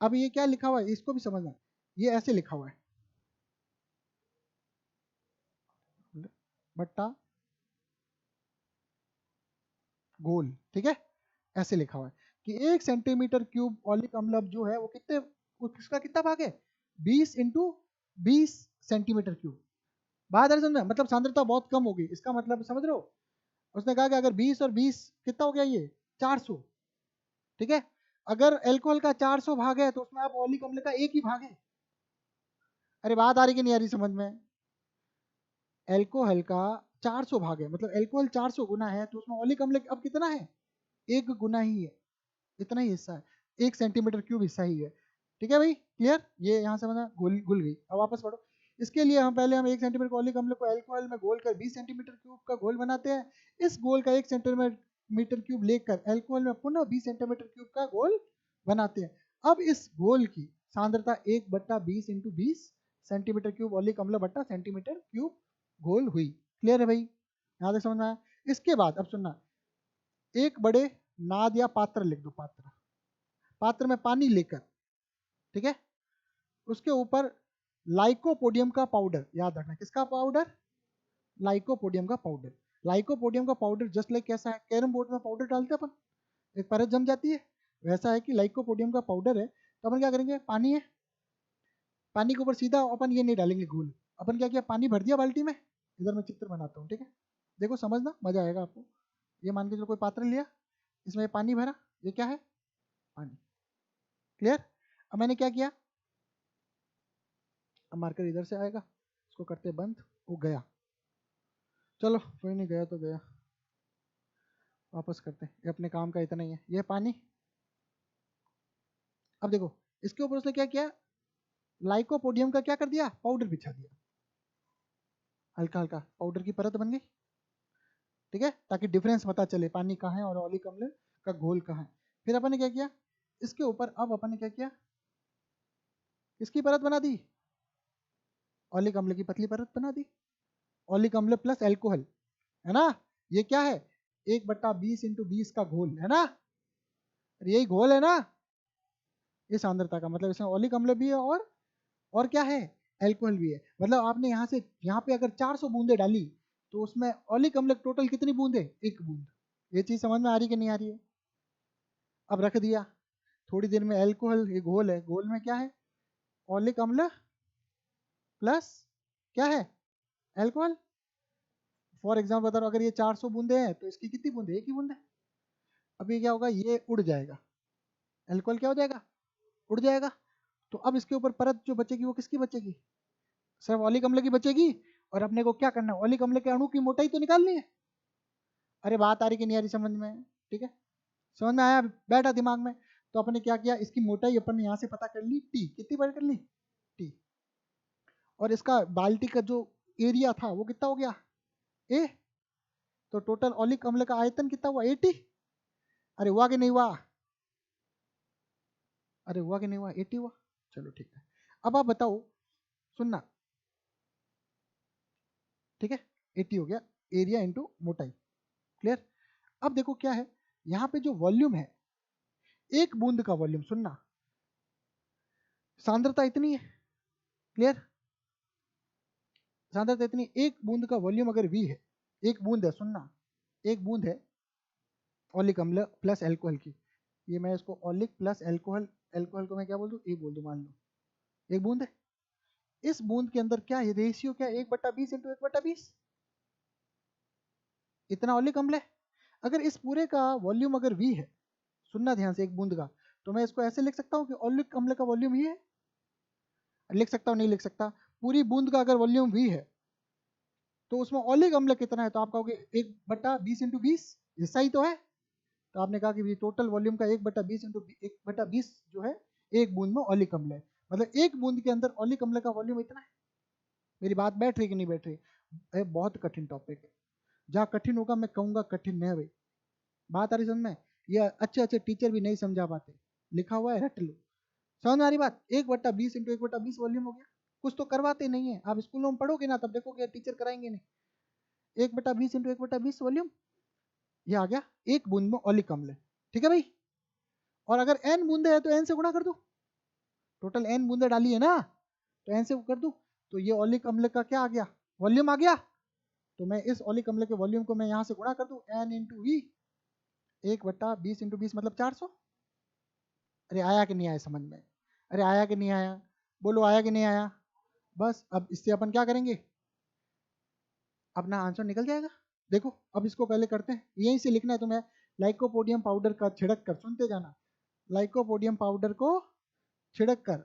अब ये क्या लिखा हुआ है इसको भी समझना, ये ऐसे लिखा हुआ है, बट्टा घोल, ठीक है, ऐसे लिखा हुआ है कि 1 सेंटीमीटर क्यूब ऑलिक अम्ल जो है वो किसका कितना भाग है, 20 इंटू 20 सेंटीमीटर क्यूब। बात है समझ, मतलब सांद्रता बहुत कम होगी, इसका मतलब समझ रहे हो। उसने कहा कि अगर 20 और 20 कितना हो गया, ये 400, ठीक है। अगर एल्कोहल का 400 भाग है तो उसमें आप ऑलिक अम्ल का एक ही भाग है। अरे बात आ रही कि नहीं आ रही समझ में। एल्कोहल का 400 भाग है, मतलब एल्कोहल 400 गुना है, तो उसमें ऑलिक अम्ल अब कितना है, एक गुना ही है, इतना ही हिस्सा है, 1 सेंटीमीटर क्यूब हिस्सा ही है, ठीक है भाई, क्लियर। ये यहाँ से मतलब घुल गई। अब वापस पढ़ो। इसके लिए हम 1 सेंटीमीटर ऑलिक अम्ल को एल्कोहल में घोल कर 20 सेंटीमीटर क्यूब का घोल बनाते हैं। इस घोल का 1 सेंटीमीटर क्यूब लेकर एल्कोहल में पुनः 20 सेंटीमीटर क्यूब का घोल बनाते हैं। अब इस घोल की सांद्रता 1/20 इंटू 20 सेंटीमीटर क्यूब ऑलिक अम्ल बट्टा सेंटीमीटर क्यूब घोल हुई। क्लियर है भाई, यहाँ तक समझ में आया। इसके बाद अब सुनना, एक बड़े नाद या पात्र लिख दो, पात्र में पानी लेकर, ठीक है, उसके ऊपर लाइकोपोडियम का पाउडर, याद रखना किसका पाउडर, लाइकोपोडियम का पाउडर। लाइकोपोडियम का पाउडर जस्ट लाइक कैसा है, कैरम बोर्ड में पाउडर डालते हैं अपन, एक परत जम जाती है, वैसा है कि लाइकोपोडियम का पाउडर है। तो अपन क्या करेंगे, पानी है, पानी के ऊपर सीधा अपन ये नहीं डालेंगे घोल, अपन क्या किया, पानी भर दिया बाल्टी में। इधर मैं चित्र बनाता हूँ, ठीक है, देखो समझना, मजा आएगा आपको। ये मान के चलो कोई पात्र लिया, इसमें पानी भरा, ये क्या है, पानी। क्लियर। अब मैंने क्या किया, अब मार्कर इधर से आएगा, इसको करते बंद, वो गया, चलो कोई नहीं, गया तो गया, वापस करते, ये अपने काम का इतना ही है, ये पानी। अब देखो इसके ऊपर उसने क्या किया, लाइकोपोडियम का क्या कर दिया, पाउडर बिछा दिया, हल्का हल्का पाउडर की परत बन गई, ठीक है, ताकि डिफरेंस पता चले पानी कहाँ है और ऑलिक अम्ल का घोल कहाँ है। फिर अपन ने क्या किया, इसके ऊपर अब अपन ने क्या किया, इसकी परत बना दी, ऑलिक अम्ल की पतली परत बना दी, ऑलिक अम्ल प्लस एल्कोहल, है ना, ये क्या है, 1/20 इंटू 20 का घोल है ना, यही घोल है ना, ये सांद्रता का मतलब, इसमें ऑलिक अम्ल भी है और क्या है, एल्कोहल भी है। मतलब आपने यहाँ से यहाँ पे अगर 400 बूंदे डाली तो उसमें ऑलिक अम्ल टोटल कितनी बूंदे, एक बूंद। ये चीज समझ में आ रही कि नहीं आ रही है। अब रख दिया, थोड़ी देर में एल्कोहल, ये घोल है, घोल में क्या है, ऑलिक अम्ल प्लस क्या है, एल्कोहल। फॉर एग्जाम्पल बता रहा हूं, अगर ये 400 बूंदे हैं तो इसकी कितनी बूंदे, एक ही बूंद है। अब ये क्या होगा, ये उड़ जाएगा, एल्कोहल क्या हो जाएगा, उड़ जाएगा। तो अब इसके ऊपर परत जो बचेगी वो किसकी बचेगी, सिर्फ ऑलिक अम्ल की बचेगी। और अपने को क्या करना है, ऑलिक अम्ल के अणु की मोटाई तो निकालनी है। अरे बात आ रही कि नहीं आ रही समझ में, ठीक है, समझ में आया, बैठा दिमाग में। तो अपने क्या किया, इसकी मोटाई अपन ने यहाँ से पता कर ली, टी कितनी बार कर ली, टी। और इसका बाल्टी का जो एरिया था वो कितना हो गया, ए। तो टोटल ऑलिक अम्ल का आयतन कितना हुआ, 80। अरे हुआ कि नहीं हुआ, अरे हुआ कि नहीं हुआ, 80 हुआ। चलो ठीक है, अब आप बताओ, सुनना, ठीक है, 80 हो गया, एरिया इंटू मोटाई। क्लियर। अब देखो क्या है, यहाँ पे जो वॉल्यूम है, एक बूंद का वॉल्यूम, सुनना, सांद्रता इतनी है। क्लियर, सांद्रता इतनी, एक बूंद का वॉल्यूम अगर V है, एक बूंद है, सुनना, एक बूंद है ऑलिक अम्ल प्लस एल्कोहल की, ये मैं इसको ऑलिक प्लस एल्कोहल, एल्कोहल को मैं क्या बोल दूं, ए बोल दूं, मान लो एक बूंद है। इस बूंद के अंदर क्या है, रेशियो क्या, 1/20 इंटू 1/20, इतना ऑलिक अम्ल है। अगर इस पूरे का वॉल्यूम अगर V है, सुनना ध्यान से, एक बूंद का, तो मैं इसको ऐसे लिख सकता हूँ कि ऑलिक अम्ल का वॉल्यूम ये है, लिख सकता हूँ नहीं लिख सकता, पूरी बूंद का अगर वॉल्यूम V है तो उसमें ऑलिक अम्ल कितना है, तो आप कहोगे 1/20 इंटू 20, हिस्सा ही तो है। तो आपने कहा कि टोटल वॉल्यूम का 1/20 इंटू 1/20 जो है, एक बूंद में ऑलिक अम्ल है, मतलब एक बूंद के अंदर ऑलिक अम्ल का वॉल्यूम इतना है। मेरी बात बैठ रही कि नहीं बैठ रही, बहुत कठिन टॉपिक है, जहाँ कठिन होगा मैं कहूँगा कठिन है भाई। बात आ रही समझ में, ये अच्छे अच्छे टीचर भी नहीं समझा पाते, लिखा हुआ है रट लो, समझ में आ रही बात। 1/20 इंटू 1/20 वॉल्यूम हो गया, कुछ तो करवाते नहीं है, आप स्कूलों में पढ़ोगे ना तब देखोगे टीचर कराएंगे नहीं। 1/20 इंटू 1/20 वॉल्यूम, ये आ गया एक बूंद में ऑलिक अम्ल, ठीक है भाई। और अगर n बूंदे है तो n से गुणा कर दो, टोटल n बूंदे डाली है ना, तो n से कर दो, तो ये ऑलिक अम्ल का क्या आ गया, वॉल्यूम आ गया। तो मैं इस ऑलिक अम्ल के वॉल्यूम को मैं यहाँ से गुणा कर दूं, n इंटू वी, 1/20 × 20 मतलब 400। अरे आया कि नहीं आया समझ में? अरे आया कि नहीं आया? बोलो आया कि नहीं आया? बस अब इससे अपन क्या करेंगे, अपना आंसर निकल जाएगा। देखो अब इसको पहले करते हैं, यहीं से लिखना है तुम्हें। लाइकोपोडियम पाउडर का छिड़क कर, सुनते जाना, लाइकोपोडियम पाउडर को छिड़क कर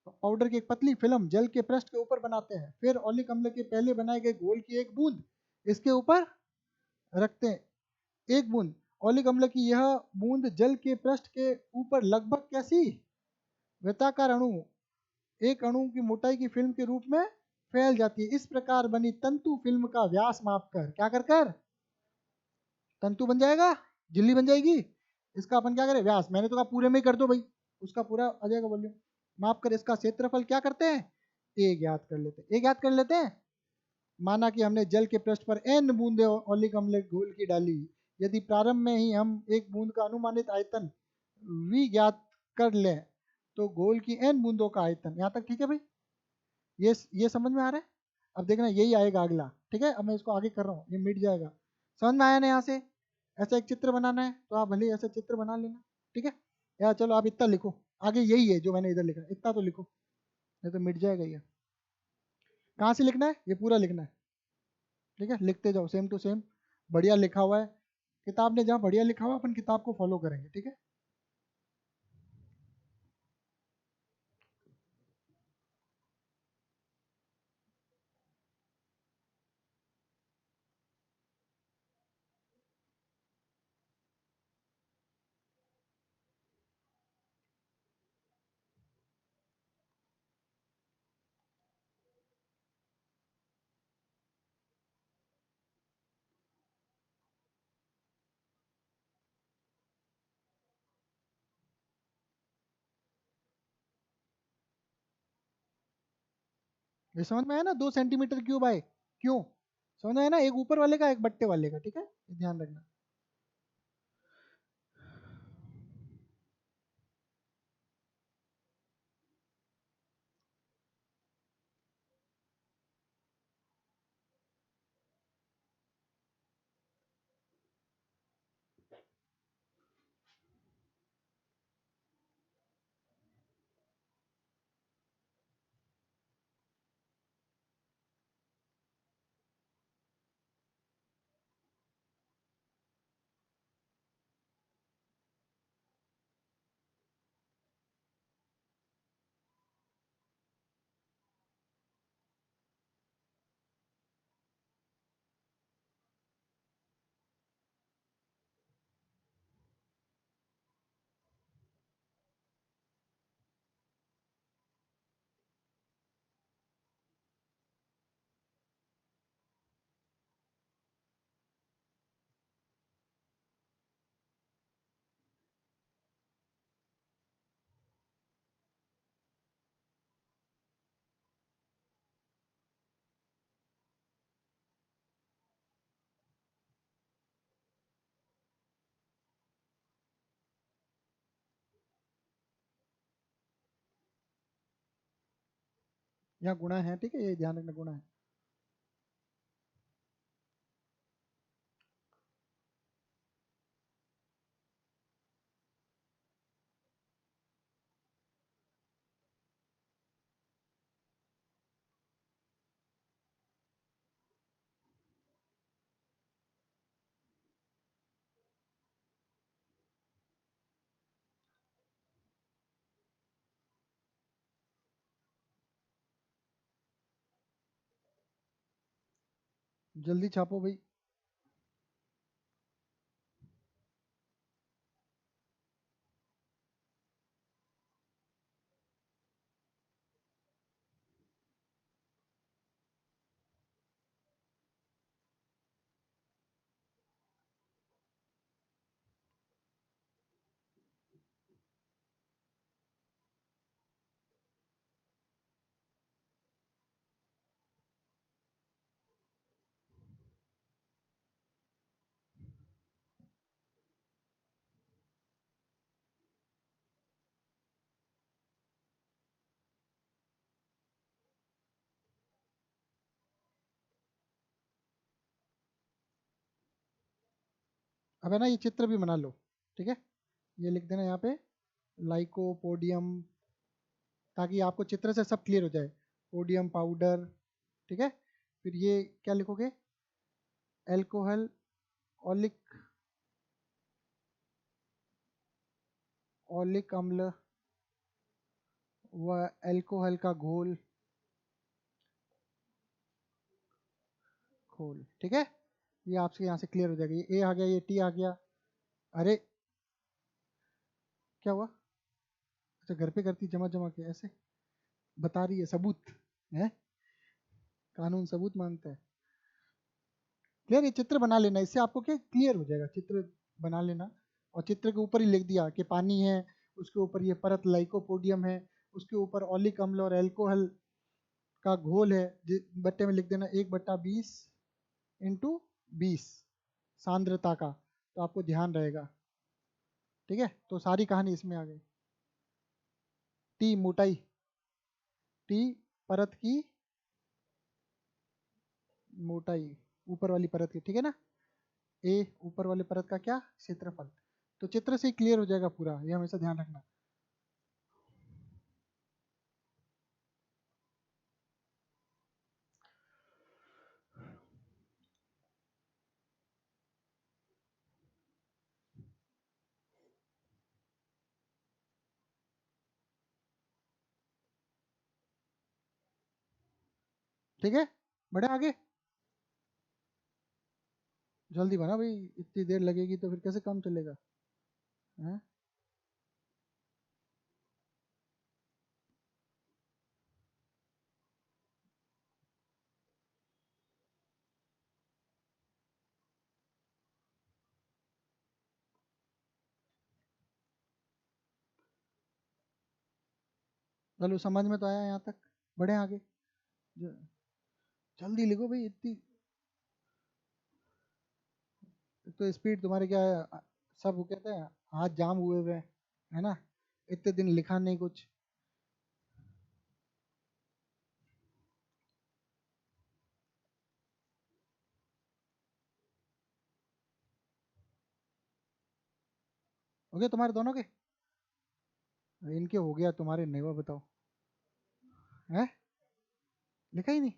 पाउडर की एक पतली फिल्म जल के पृष्ठ के ऊपर बनाते हैं, फिर ओलिक अम्ल के पहले बनाए गए घोल की एक बूंद इसके ऊपर रखते हैं। एक बूंद ओलिक अम्ल की यह बूंद जल के पृष्ठ के ऊपर लगभग कैसी वृत्ताकार अणु, एक अणु की मोटाई की फिल्म के रूप में फैल जाती है। इस प्रकार बनी तंतु फिल्म का व्यास माप कर, क्या कर कर तंतु बन जाएगा, झिल्ली बन जाएगी, इसका अपन क्या करें व्यास, मैंने तो कहा पूरे में ही कर दो भाई, उसका पूरा आ जाएगा वॉल्यूम। माप कर इसका क्षेत्रफल क्या करते हैं, ए ज्ञात कर लेते हैं। ए ज्ञात कर लेते हैं, माना कि हमने जल के पृष्ठ पर n बूंदे ओलिक अम्ल घोल की डाली, यदि प्रारंभ में ही हम एक बूंद का अनुमानित आयतन v ज्ञात कर लें तो घोल की n बूंदों का आयतन, यहाँ तक ठीक है भाई, ये समझ में आ रहा है? अब देखना यही आएगा अगला, ठीक है। अब मैं इसको आगे कर रहा हूँ, ये मिट जाएगा। समझ में आया ना? यहाँ से ऐसा एक चित्र बनाना है तो आप भले ही ऐसा चित्र बना लेना, ठीक है। यार चलो आप इतना लिखो, आगे यही है जो मैंने इधर लिखा, इतना तो लिखो, नहीं तो मिट जाएगा ये। कहाँ से लिखना है, ये पूरा लिखना है, ठीक है। लिखते जाओ सेम टू सेम, बढ़िया लिखा हुआ है। किताब ने जहाँ बढ़िया लिखा हुआ अपन किताब को फॉलो करेंगे, ठीक है। ये समझ में आया ना, 2 सेंटीमीटर क्यूब आए, क्यों समझ में आया ना, एक ऊपर वाले का एक बट्टे वाले का, ठीक है, ये ध्यान रखना। यहाँ गुणा है, ठीक है, ये ध्यान रखना गुणा है। जल्दी छापो भाई। अब है ना, ये चित्र भी बना लो, ठीक है, ये लिख देना यहाँ पे लाइकोपोडियम, ताकि आपको चित्र से सब क्लियर हो जाए, पोडियम पाउडर, ठीक है। फिर ये क्या लिखोगे, एल्कोहल ऑलिक ऑलिक अम्ल व एल्कोहल का घोल घोल, ठीक है। ये आपसे यहाँ से क्लियर हो जाएगा, ये ए आ गया, ये टी आ गया। अरे क्या हुआ, अच्छा घर पे करती जमा जमा के ऐसे बता रही है, सबूत है, कानून सबूत मांगता है। क्लियर, ये चित्र बना लेना, इससे आपको क्या क्लियर हो जाएगा, चित्र बना लेना। और चित्र के ऊपर ही लिख दिया कि पानी है, उसके ऊपर ये परत लाइकोपोडियम है, उसके ऊपर ऑलिक अम्ल और एल्कोहल का घोल है, बट्टे में लिख देना 1/20 इंटू 20 सांद्रता का, तो आपको ध्यान रहेगा, ठीक है। तो सारी कहानी इसमें आ गई। टी मोटाई, टी परत की मोटाई, ऊपर वाली परत की, ठीक है ना। ए ऊपर वाले परत का क्या, क्षेत्रफल। तो चित्र से क्लियर हो जाएगा पूरा, ये हमेशा ध्यान रखना। ठीक है, बढ़े आगे, जल्दी बना भाई, इतनी देर लगेगी तो फिर कैसे काम चलेगा, हैं? चलो समझ में तो आया यहाँ तक, बढ़े आगे, ज- जल्दी लिखो भाई, इतनी तो स्पीड तुम्हारे क्या है, सब वो कहते हैं हाथ जाम हुए हुए हैं, है ना, इतने दिन लिखा नहीं कुछ। हो गया तुम्हारे दोनों के, इनके हो गया, तुम्हारे नहीं हुआ, बताओ, है लिखा ही नहीं।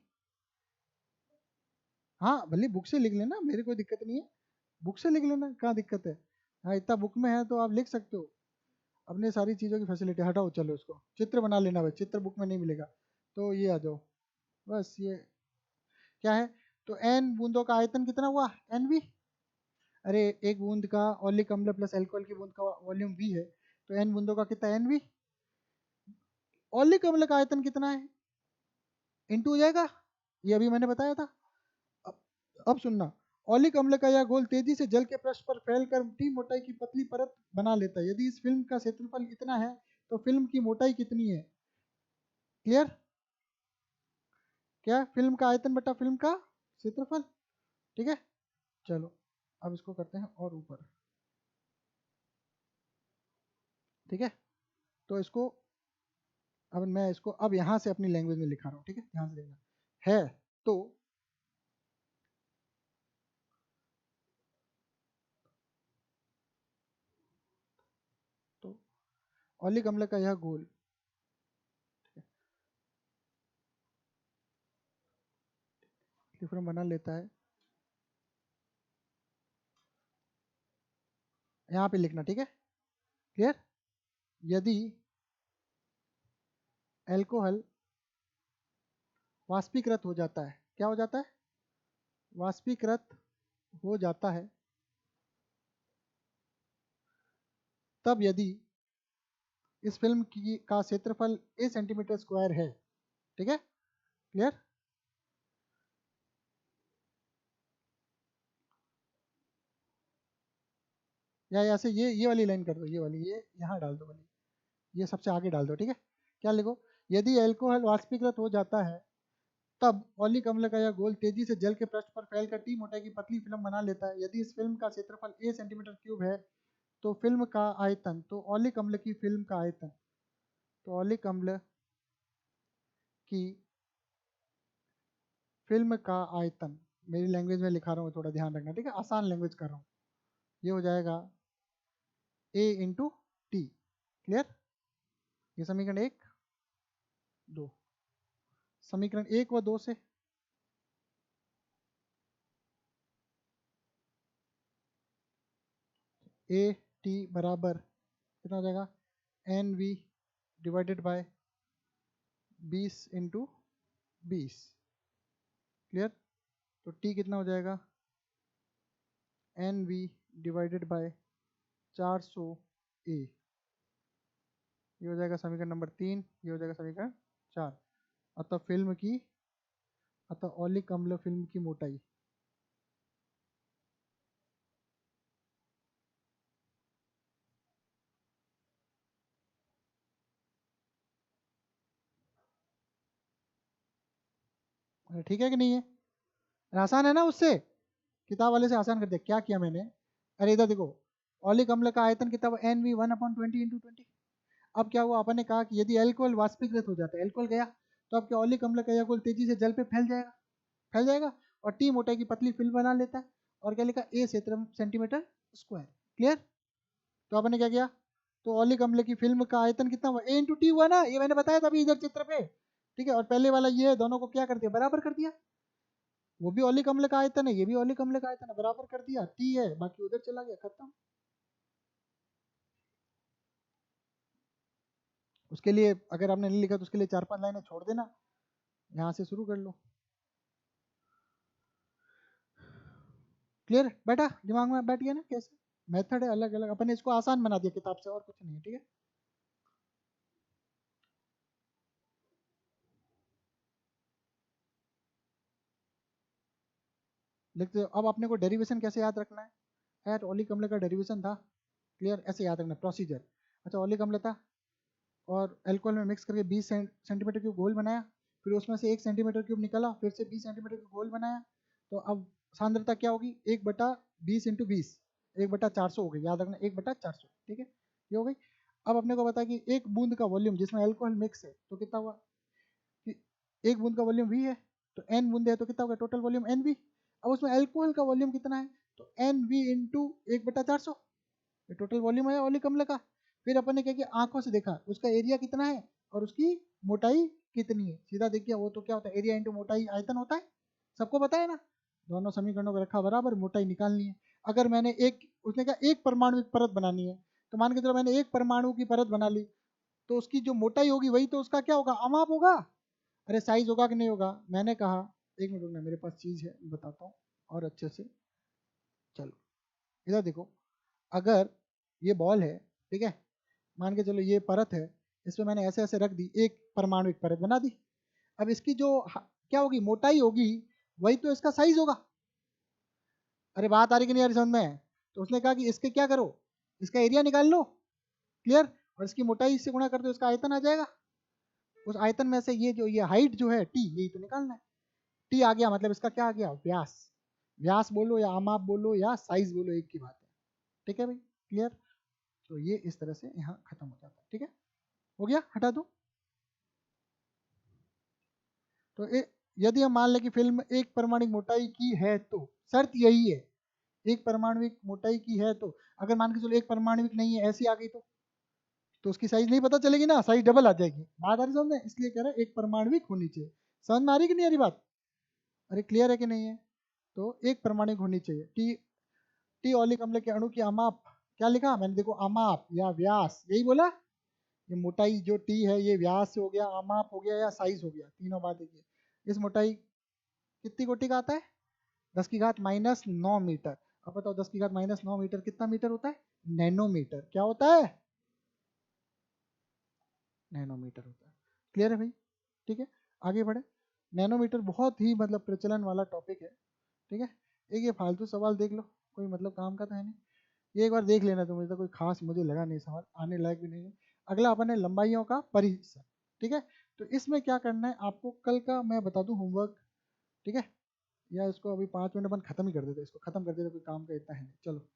हाँ भले बुक से लिख लेना, मेरी कोई दिक्कत नहीं है, बुक से लिख लेना, कहाँ दिक्कत है। हाँ इतना बुक में है तो आप लिख सकते हो, अपने सारी चीज़ों की फैसिलिटी हटाओ, चलो इसको चित्र बना लेना भाई, चित्र बुक में नहीं मिलेगा, तो ये आ जाओ, बस ये क्या है। तो एन बूंदों का आयतन कितना हुआ, एन वी, अरे एक बूंद का ऑलिक अम्ल प्लस अल्कोहल की बूंद का वॉल्यूम वी है, तो एन बूंदों का कितना, एन वी। ऑलिक अम्ल का आयतन कितना है, इंटू हो जाएगा, ये अभी मैंने बताया था। अब, अब सुनना, ऑलिक अम्ल का यह घोल तेजी से जल के पृष्ठ पर फैलकर टी मोटाई की पतली परत बना लेता है। यदि इस फिल्म का क्षेत्रफल इतना है तो फिल्म की मोटाई कितनी है, क्लियर, क्या फिल्म का आयतन बटा फिल्म का क्षेत्रफल, ठीक है। चलो अब इसको करते हैं और ऊपर, ठीक है। तो इसको अब मैं इसको अब यहाँ से अपनी लैंग्वेज में लिखा रहा हूँ, ठीक है, ध्यान से देखना, है तो तो ऑलिक अम्ल का यह घोल, डिफरेंट बना लेता है, यहाँ पे लिखना, ठीक है, क्लियर। यदि एल्कोहल वाष्पीकृत हो जाता है, क्या हो जाता है, वाष्पीकृत हो जाता है, तब यदि इस फिल्म की का क्षेत्रफल ए सेंटीमीटर स्क्वायर है, ठीक है, क्लियर। या ऐसे ये वाली लाइन कर दो, ये वाली, ये यहाँ डाल दो वाली, ये सबसे आगे डाल दो, ठीक है। क्या लिखो, यदि एल्कोहल वाष्पीकृत हो जाता है तब ऑलिक अम्ल का यह घोल तेजी से जल के पृष्ठ पर फैलकर टी मोटाई की पतली फिल्म बना लेता है। यदि इस फिल्म का क्षेत्रफल ए सेंटीमीटर क्यूब है तो फिल्म का आयतन, तो ऑलिक अम्ल की फिल्म का आयतन, तो ऑलिक अम्ल की फिल्म का आयतन, मेरी लैंग्वेज में लिखा रहा हूँ, थोड़ा ध्यान रखना, ठीक है, आसान लैंग्वेज कर रहा हूँ, ये हो जाएगा A इंटू टी। क्लियर? ये समीकरण 1 2, समीकरण 1 व 2 से ए टी बराबर कितना हो जाएगा, N V divided by 20 into 20। Clear? तो टी कितना हो जाएगा, N V divided by 400 A. ये हो जाएगा समीकरण नंबर 3, ये हो जाएगा समीकरण 4। अतः औलिक अम्ल फिल्म की मोटाई ठीक है कि नहीं है? आसान है ना? उससे किताब वाले से आसान कर दिया। क्या किया मैंने, अरे इधर देखो, औलिक अम्ल का आयतन कितना, एन वी 1/20 इंटू 20। अब क्या हुआ, अपन ने कहा कि यदि एल्कोहल वाष्पीकृत हो जाता है, एल्कोहल गया, तो अब क्या औलिक अम्ल का यह घोल तेजी से जल पे फैल जाएगा, और टी मोटाई की पतली फिल्म बना लेता है। और क्या लिखा, ए सेंटीमीटर स्क्वायर। क्लियर? तो अपन ने क्या किया, तो औलिक अम्ल की फिल्म का आयतन कितना हुआ, ए इंटू टी हुआ ना, ये मैंने बताया था अभी इधर चित्र पे। ठीक है, और पहले वाला ये दोनों को क्या कर दिया, बराबर कर दिया। वो भी औलिक अम्ल का आयतन है, ये भी औलिक अम्ल का आयतन है, बराबर कर दिया, टी है, बाकी उधर चला गया, खत्म। उसके लिए अगर आपने नहीं लिखा तो उसके लिए 4-5 लाइनें छोड़ देना, यहाँ से शुरू कर लो। क्लियर? बैठा दिमाग में, बैठ गया ना? कैसे मेथड है अलग अलग, अपन ने इसको आसान बना दिया किताब से, और कुछ नहीं है। ठीक है, लिखते हो। अब अपने को डेरिवेशन कैसे याद रखना है, यार औलिक अम्ल का डेरिवेशन था, क्लियर, ऐसे याद रखना प्रोसीजर। अच्छा, औलिक अम्ल था और अल्कोहल में मिक्स करके 20 सेंटीमीटर क्यूब घोल बनाया, फिर उसमें से 1 सेंटीमीटर क्यूब निकला, फिर से 20 सेंटीमीटर क्यूब घोल बनाया, तो अब सांद्रता क्या होगी, 1/20 इंटू 20, 1/400 हो गई, याद रखना 1/400। ठीक है, ये हो गई। अब अपने को पता है कि एक बूंद का वॉल्यूम जिसमें अल्कोहल मिक्स है, तो कितना हुआ कि एक बूंद का वॉल्यूम V है, तो n बूंदे है, तो कितना होगा टोटल वॉल्यूम NV। अब उसमें अल्कोहल का वॉल्यूम कितना है, तो NV इंटू 1/400, ये टोटल वॉल्यूम है ऑलिक अम्ल का। फिर अपन ने क्या किया, आंखों से देखा उसका एरिया कितना है और उसकी मोटाई कितनी है, सीधा देखिए, वो तो क्या होता है, एरिया इंटू मोटाई आयतन होता है, सबको पता है ना। दोनों समीकरणों को रखा बराबर, मोटाई निकालनी है। अगर मैंने उसने कहा एक परमाणु परत बनानी है, तो मान के चलो मैंने एक परमाणु की परत बना ली, तो उसकी जो मोटाई होगी वही तो उसका क्या होगा, अमाप होगा। अरे साइज होगा कि नहीं होगा, मैंने कहा, एक मिनट रुकना, मेरे पास चीज है बताता हूँ और अच्छे से। चलो इधर देखो, अगर ये बॉल है, ठीक है, मान के चलो ये परत है, इसमें मैंने ऐसे ऐसे रख दी, एक परमाणु परत बना दी। अब इसकी जो क्या होगी, मोटाई होगी, वही तो इसका साइज होगा। अरे बात आ रही कि नहीं आ रही समझ में? तो उसने कहा कि इसके क्या करो, इसका एरिया निकाल लो। क्लियर? और इसकी मोटाई से गुणा कर दो, इसका आयतन आ जाएगा। उस आयतन में से ये हाइट जो है टी, यही तो निकालना है। टी आ गया, मतलब इसका क्या आ गया, व्यास। व्यास बोलो या आमाप बोलो या साइज बोलो, एक की बात है। ठीक है भाई, क्लियर? तो ये इस तरह से यहाँ खत्म हो जाता है। ठीक है, हो गया, हटा दो। तो यदि हम मान लें कि फिल्म एक परमाणु मोटाई की है, तो शर्त यही है, एक परमाणु मोटाई की है, तो अगर मान के चलो एक परमाणु नहीं है, ऐसी आ गई, तो उसकी साइज नहीं पता चलेगी ना, साइज डबल आ जाएगी। बात आ रही समझ में? इसलिए कह रहे हैं एक परमाणु होनी चाहिए। समझ में आ रही कि नहीं आ रही बात? अरे क्लियर है कि नहीं है? तो एक परमाणु होनी चाहिए। टी टी औलिक अम्ल के अणु की अमाप क्या लिखा मैंने, देखो, अमाप या व्यास, यही बोला। ये मोटाई जो टी है, ये व्यास हो गया, अमाप हो गया, या साइज हो गया, तीनों बात देखिए। इस मोटाई कितनी कोटि का आता है, 10⁻⁹ मीटर। अब बताओ 10⁻⁹ मीटर कितना मीटर होता है, नैनोमीटर। क्या होता है, नैनोमीटर होता है। क्लियर है भाई? ठीक है, आगे बढ़े। नैनोमीटर बहुत ही मतलब प्रचलन वाला टॉपिक है। ठीक है, एक ये फालतू सवाल देख लो, कोई मतलब काम का तो है नहीं, ये एक बार देख लेना, तो मुझे तो कोई खास मुझे लगा नहीं, सवाल आने लायक भी नहीं है। अगला अपन है लंबाइयों का परिसर। ठीक है, तो इसमें क्या करना है आपको, कल का मैं बता दूं होमवर्क। ठीक है, या इसको अभी 5 मिनट अपन खत्म ही कर देते, इसको खत्म कर देते, कोई काम का इतना है नहीं। चलो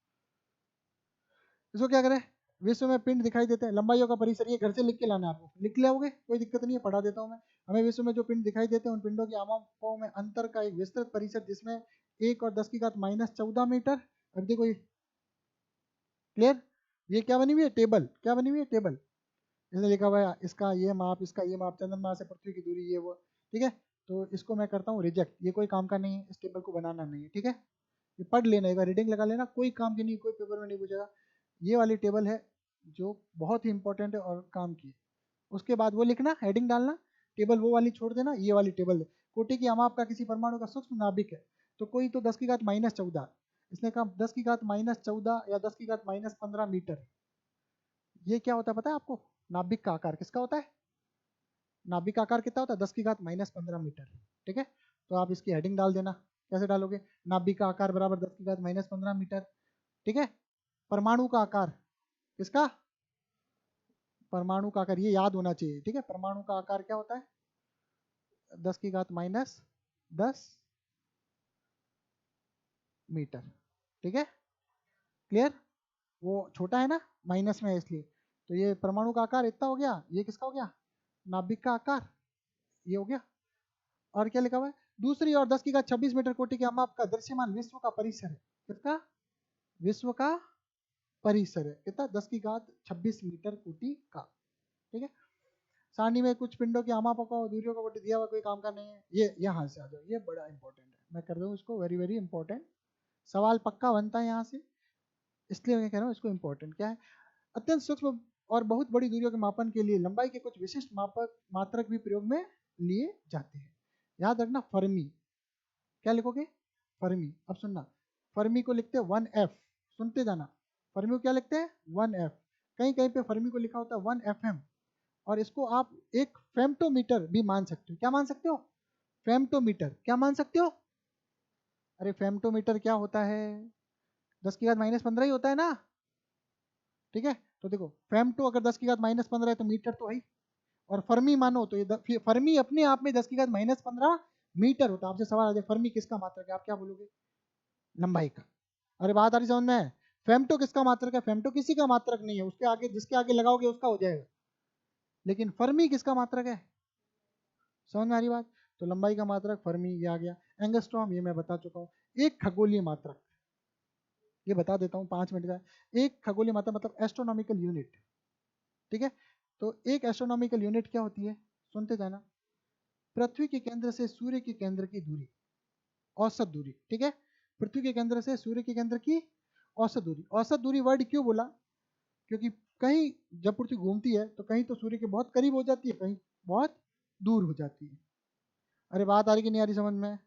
इसको क्या करें, विश्व में पिंड दिखाई देते हैं, लंबाइयों का परिसर, ये घर से लिख के लाना है आपको, लिख लाओगे कोई दिक्कत नहीं है, पढ़ा देता हूँ मैं। हमें विश्व में जो पिंड दिखाई देते हैं, उन पिंडों की आमापों में अंतर का एक विस्तृत परिसर, जिसमें 1 और 10⁻⁻14 मीटर। अब देखो क्लियर? ये क्या बनी हुई है? टेबल। क्या बनी हुई है? टेबल। इसने लिखा हुआ है इसका ये माप, इसका ये माप, चंद्रमा से पृथ्वी की दूरी, ये वो। ठीक है, तो इसको मैं करता हूँ रिजेक्ट, ये कोई काम का नहीं है, इस टेबल को बनाना नहीं है। ठीक है, ये पढ़ लेना, एक बार रीडिंग लगा लेना, कोई काम की नहीं, कोई पेपर में नहीं पूछेगा। ये वाली टेबल है जो बहुत ही इंपॉर्टेंट है और काम की है। उसके बाद वो लिखना, हेडिंग डालना, टेबल वो वाली छोड़ देना, ये वाली टेबल है। कोटि की अमाप का किसी परमाणु का सूक्ष्म नाभिक है, तो कोई तो 10 की घात -14, इसने कहा 10 की घात -14 या 10 की घात -15 मीटर। ये क्या होता है पता है आपको? नाभिक का आकार किसका होता है? नाभिक का आकार कितना होता है? 10 की घात -15 मीटर। ठीक है, तो आप इसकी हेडिंग डाल देना। कैसे डालोगे? नाभिक का आकार बराबर 10 की घात -15 मीटर। ठीक है, परमाणु का आकार किसका? परमाणु का आकार, ये याद होना चाहिए। ठीक है, परमाणु का आकार क्या होता है? 10 की घात -10 मीटर। ठीक है, क्लियर? वो छोटा है ना, माइनस में है इसलिए। तो ये परमाणु का आकार इतना हो गया, ये किसका हो गया? नाभिक का आकार, ये हो गया। और क्या लिखा हुआ है? दूसरी और 10 की घात 26 मीटर कोटि के अमाप का दृश्यमान विश्व का परिसर है। किसका? विश्व का परिसर है। कितना? 10 की घात 26 मीटर कोटि का। ठीक है, सारणी में कुछ पिंडों की अमापों का दूरियों का कोटि दिया हुआ, कोई काम का नहीं है। ये यहाँ से आ जाओ, ये बड़ा इंपॉर्टेंट है, मैं कर रहा हूँ इसको वेरी वेरी इंपॉर्टेंट। सवाल पक्का बनता है यहाँ से, इसलिए मैं कह रहा हूँ इसको इंपॉर्टेंट। क्या है? अत्यंत सूक्ष्म और बहुत बड़ी दूरियों के मापन के लिए लंबाई के कुछ विशिष्ट मापक मात्रक भी प्रयोग में लिए जाते हैं। याद रखना, फर्मी। क्या लिखोगे? फर्मी। अब सुनना, फर्मी को लिखते हैं 1F, सुनते जाना। फर्मी को क्या लिखते हैं? 1F। कहीं कहीं पे फर्मी को लिखा होता है 1FM। और इसको आप एक फेम्टोमीटर भी मान सकते हो। क्या मान सकते हो? फेम्टोमीटर। क्या मान सकते हो? अरे फेम्टोमीटर क्या होता है? 10 की घात -15 ही होता है ना। ठीक है, तो देखो फेम्टो अगर 10 की घात -15 है तो मीटर तो है ही, और फर्मी मानो तो ये फर्मी अपने आप में 10 की घात -15 मीटर होता है। आपसे सवाल आ जाए फर्मी किसका मात्रक है, आप क्या बोलोगे? लंबाई का। अरे बात आ रही समझ में? फेम्टो किसका मात्रक है? फेम्टो किसी का मात्रक नहीं है, उसके आगे जिसके आगे लगाओगे उसका हो जाएगा। लेकिन फर्मी किसका मात्रक है? समझ में आ रही बात? तो लंबाई का मात्रक फर्मी, ये आ गया। एंगस्ट्रॉम ये मैं बता चुका हूँ। एक खगोलीय मात्रक, ये बता देता हूँ 5 मिनट का। एक खगोलीय मात्रक मतलब एस्ट्रोनॉमिकल यूनिट। ठीक है, तो एक एस्ट्रोनॉमिकल यूनिट क्या होती है? सुनते जाना। पृथ्वी के केंद्र से सूर्य के केंद्र की दूरी, औसत दूरी। ठीक है, पृथ्वी के केंद्र से सूर्य के केंद्र की औसत दूरी। औसत दूरी वर्ड क्यों बोला? क्योंकि कहीं जब पृथ्वी घूमती है तो कहीं तो सूर्य के बहुत करीब हो जाती है, कहीं बहुत दूर हो जाती है। अरे बात आ रही कि नहीं आ रही समझ में?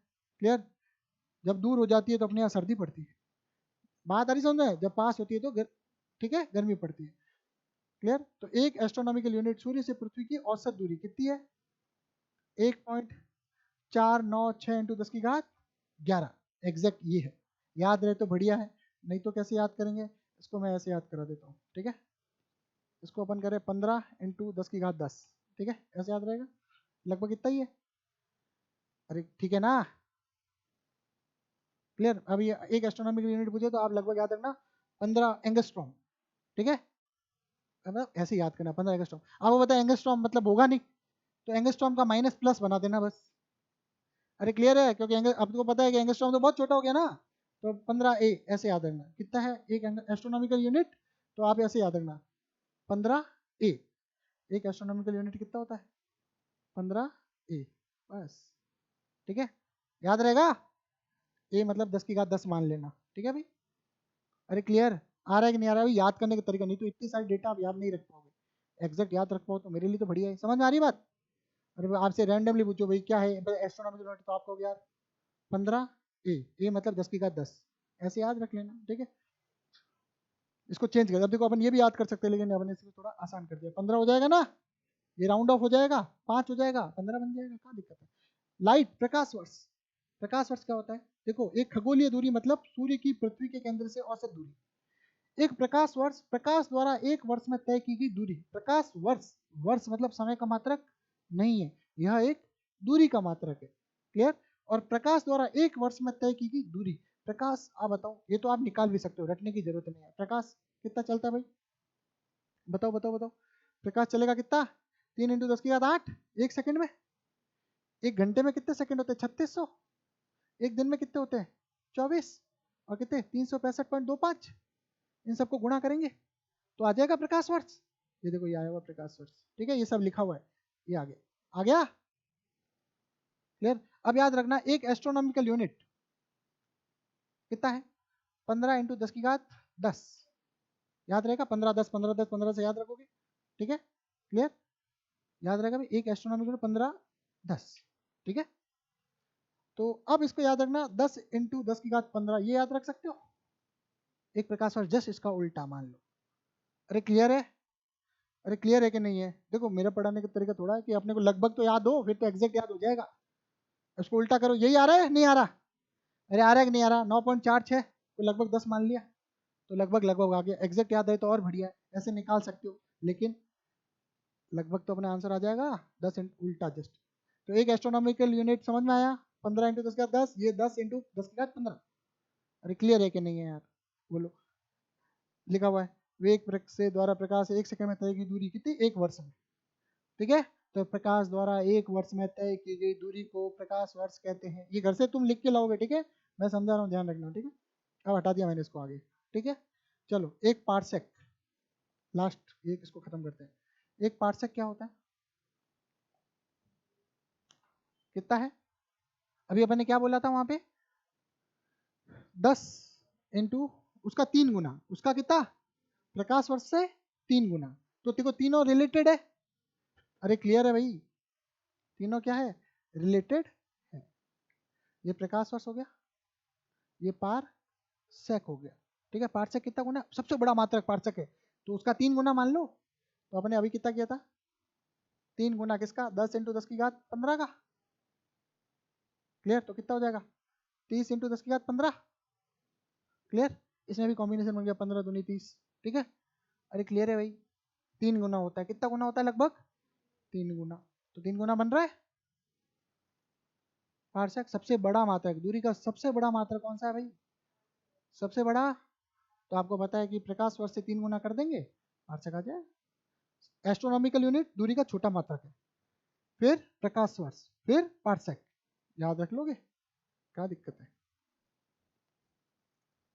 क्लियर? जब दूर हो जाती है तो अपने यहाँ सर्दी पड़ती है। बात आ रही समझ में? जब पास होती है तो ठीक है, गर्मी पड़ती है। क्लियर? तो एक एस्ट्रोनॉमिकल यूनिट सूर्य से पृथ्वी की औसत दूरी कितनी है? 1.496 इंटू 10 की घात 11। एग्जैक्ट ये है। याद रहे तो बढ़िया है, नहीं तो कैसे याद करेंगे? इसको मैं ऐसे याद करा देता हूँ। ठीक है, इसको अपन करें 15 इंटू 10 की घात 10। ठीक है, ऐसे याद रहेगा, लगभग इतना ही है। अरे ठीक है ना? क्लियर? अब ये एक एस्ट्रोनॉमिकल यूनिट पूछे तो आप लगभग याद रखना 15 एंगस्ट्रॉम। ठीक है, अब ऐसे याद करना 15 एंगस्ट्रॉम। आपको पता है एंगस्ट्रॉम मतलब होगा नहीं, तो एंगस्ट्रॉम का माइनस प्लस बना देना बस। अरे क्लियर है? क्योंकि अब तो पता है कि एंगस्ट्रॉम तो बहुत छोटा हो गया ना, तो 15A ऐसे याद रखना। कितना है एक एस्ट्रोनॉमिकल यूनिट? तो आप ऐसे याद रखना 15A। एक एस्ट्रोनॉमिकल यूनिट कितना होता है? 15A, बस। ठीक है, याद रहेगा? ए मतलब 10 की घात 10 मान लेना। ठीक है भाई? अरे क्लियर? आ रहा है कि नहीं आ रहा है? याद करने का तरीका, नहीं तो इतनी सारी डेटा आप याद नहीं रख पाओगे। एग्जैक्ट याद रख पाओ तो मेरे लिए तो बढ़िया है। समझ में आ रही बात? अरे आपसे रैंडमली पूछो भाई क्या है एस्ट्रोनॉमिकल यूनिट, तो आपको यार 15A मतलब 10 की घात 10, ऐसे याद रख लेना। ठीक है, इसको चेंज कर, अब देखो अपन ये भी याद कर सकते हैं, लेकिन अपन इसको थोड़ा आसान कर दिया। 15 हो जाएगा ना, ये राउंड ऑफ हो जाएगा, 5 हो जाएगा, 15 बन जाएगा, क्या दिक्कत है? लाइट, प्रकाश वर्ष। प्रकाश वर्ष क्या होता है? देखो एक खगोलीय दूरी मतलब सूर्य की पृथ्वी के केंद्र से औसत दूरी। एक प्रकाश वर्ष, प्रकाश द्वारा एक वर्ष में तय की गई दूरी। प्रकाश वर्ष, वर्ष मतलब समय का मात्रक नहीं है, यह एक दूरी का मात्रक है। क्लियर? और प्रकाश द्वारा एक वर्ष में तय की गई दूरी। प्रकाश, आप बताओ, ये तो आप निकाल भी सकते हो, रटने की जरूरत नहीं है। प्रकाश कितना चलता है भाई? बताओ बताओ बताओ, प्रकाश चलेगा कितना? 3 इंटू 10 की घात 8 एक सेकंड में। एक घंटे में कितने सेकंड होते हैं? 3600। एक दिन में कितने होते हैं? 24। और कितने? 365.25। इन सबको गुणा करेंगे तो आ जाएगा प्रकाश वर्ष। ये देखो ये आया हुआ प्रकाश वर्ष, ठीक है, ये सब लिखा हुआ है, ये आ गया। क्लियर। अब याद रखना एक एस्ट्रोनॉमिकल यूनिट कितना है, 15 इंटू 10 की घात 10, याद रहेगा 15 10 15 10 15 से याद रखोगे, ठीक है, क्लियर, याद रहेगा भाई एक एस्ट्रोनॉमिकल 15 10, ठीक है। तो अब इसको याद रखना 10 इंटू 10 की घात 15, ये याद रख सकते हो, एक प्रकाश वर्ष जस्ट इसका उल्टा मान लो। अरे क्लियर है, अरे क्लियर है कि नहीं है। देखो मेरा पढ़ाने का तरीका थोड़ा है कि अपने को लगभग तो याद हो, फिर तो एग्जैक्ट याद हो जाएगा। इसको उल्टा करो, यही आ रहा है नहीं आ रहा, अरे आ रहा है कि नहीं आ रहा, 9.46 तो लगभग 10 मान लिया, तो लगभग लगभग आ गया। एग्जैक्ट याद है तो और बढ़िया है, ऐसे निकाल सकते हो, लेकिन लगभग तो अपना आंसर आ जाएगा 10 उल्टा जस्ट। तो एक एस्ट्रोनॉमिकल यूनिट समझ में आया, 15 इंटू 10 का 10, ये 10 इंटू 10 का 15। अरे क्लियर है कि नहीं है यार, बोलो। लिखा हुआ है वेग से द्वारा प्रकाश 1 सेकंड में तय की दूरी कितनी, 1 वर्ष में, ठीक है। तो प्रकाश द्वारा 1 वर्ष में तय की गई दूरी को प्रकाश वर्ष कहते हैं। ये घर से तुम लिख के लाओगे, ठीक है, मैं समझा रहा हूँ, ध्यान रखना, ठीक है। अब हटा दिया मैंने इसको आगे, ठीक है। चलो एक पार्सेक, लास्ट एक इसको खत्म करते हैं। एक पार्सेक क्या होता है, कितना है, अभी अपन ने क्या बोला था वहां पे, 10 इंटू उसका 3 गुना, उसका कितना, प्रकाश वर्ष से 3 गुना। तो देखो तीनों रिलेटेड है, अरे क्लियर है भाई, तीनों क्या है, रिलेटेड है। ये प्रकाश वर्ष हो गया, ये पार सेक हो गया, ठीक है। पार्सेक कितना गुना, सबसे बड़ा मात्रक पार्सेक है, तो उसका 3 गुना मान लो। तो अपने अभी कितना किया था, 3 गुना किसका, 10 इंटू 10 की घात 15 का, क्लियर। तो कितना हो जाएगा, 30 इंटू 10 की घात 15, क्लियर। इसमें भी कॉम्बिनेशन बन गया 15 दूनी 30, ठीक है। अरे क्लियर है भाई, 3 गुना होता है, कितना गुना होता है, लगभग 3 गुना। तो 3 गुना बन रहा है पार्सेक, सबसे बड़ा मात्रक, दूरी का सबसे बड़ा मात्रक कौन सा है भाई, सबसे बड़ा। तो आपको पता है कि प्रकाश वर्ष से 3 गुना कर देंगे, पार्सेक आ जाए। एस्ट्रोनॉमिकल यूनिट दूरी का छोटा मात्रक है, फिर प्रकाश वर्ष, फिर पार्सेक, याद रख लोगे, क्या दिक्कत है,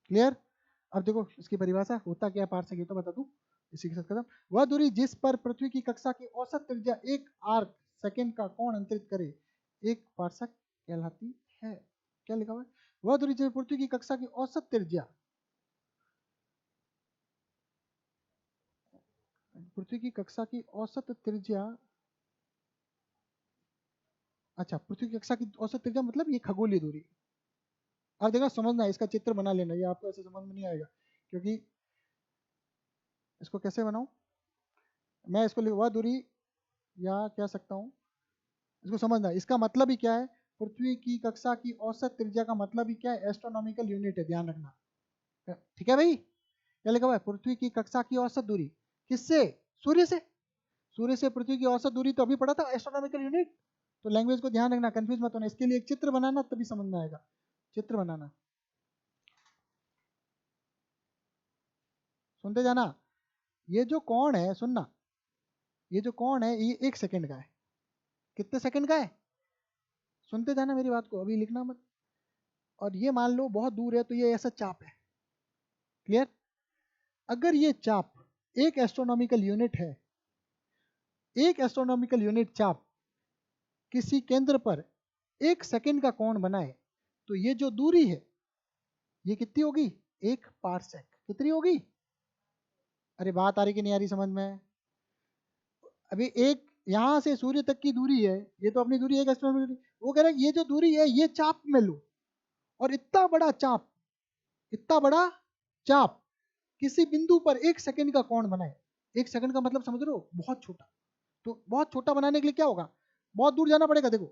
क्लियर। अब देखो इसकी परिभाषा, होता क्या है पार्सेक ये तो बता दूं, इसी के साथ खत्म। वह दूरी जिस पर पृथ्वी की कक्षा की औसत त्रिज्या 1 आर्क सेकेंड का कोण अंतरित करे, एक पार्सेक कहलाती है। क्या लिखा हुआ है, वह दूरी जिस पृथ्वी की कक्षा की औसत त्रिज्या, पृथ्वी की कक्षा की औसत त्रिज्या, अच्छा पृथ्वी की कक्षा की औसत त्रिज्या मतलब ये खगोलीय दूरी। अब देखो समझना, इसका चित्र बना लेना, ये आपको ऐसे समझ में नहीं आएगा, क्योंकि इसको कैसे बनाऊं मैं, इसको वह दूरी या कह सकता हूँ, इसको समझना, इसका मतलब ही क्या है, पृथ्वी की कक्षा की औसत त्रिज्या का मतलब ही क्या है, एस्ट्रोनॉमिकल यूनिट है, ध्यान रखना, ठीक है भाई। क्या लिखा हुआ है, पृथ्वी की कक्षा की औसत दूरी, किससे, सूर्य से, सूर्य से पृथ्वी की औसत दूरी तो अभी पढ़ा था, एस्ट्रोनॉमिकल यूनिट। तो लैंग्वेज को ध्यान रखना, कंफ्यूज मत होना, इसके लिए एक चित्र बनाना तभी समझ में आएगा, चित्र बनाना, सुनते जाना। ये जो कोण है, सुनना, ये जो कोण है ये 1 सेकंड का है, कितने सेकंड का है, सुनते जाना मेरी बात को, अभी लिखना मत। और ये मान लो बहुत दूर है, तो ये ऐसा चाप है, क्लियर। अगर ये चाप एक एस्ट्रोनॉमिकल यूनिट है, एक एस्ट्रोनॉमिकल यूनिट चाप किसी केंद्र पर 1 सेकंड का कोण बनाए, तो ये जो दूरी है ये कितनी होगी, 1 पार्सेक, कितनी होगी। अरे बात आ रही कि नहीं आ रही समझ में, अभी एक यहां से सूर्य तक की दूरी है, ये तो अपनी दूरी एक एस्ट्रोनॉमिकल, वो कह रहे हैं ये जो दूरी है ये चाप में लो, और इतना बड़ा चाप, इतना बड़ा चाप किसी बिंदु पर 1 सेकंड का कोण बनाए। 1 सेकंड का मतलब समझ रहे हो, बहुत छोटा। तो बहुत छोटा बनाने के लिए क्या होगा, बहुत दूर जाना पड़ेगा। देखो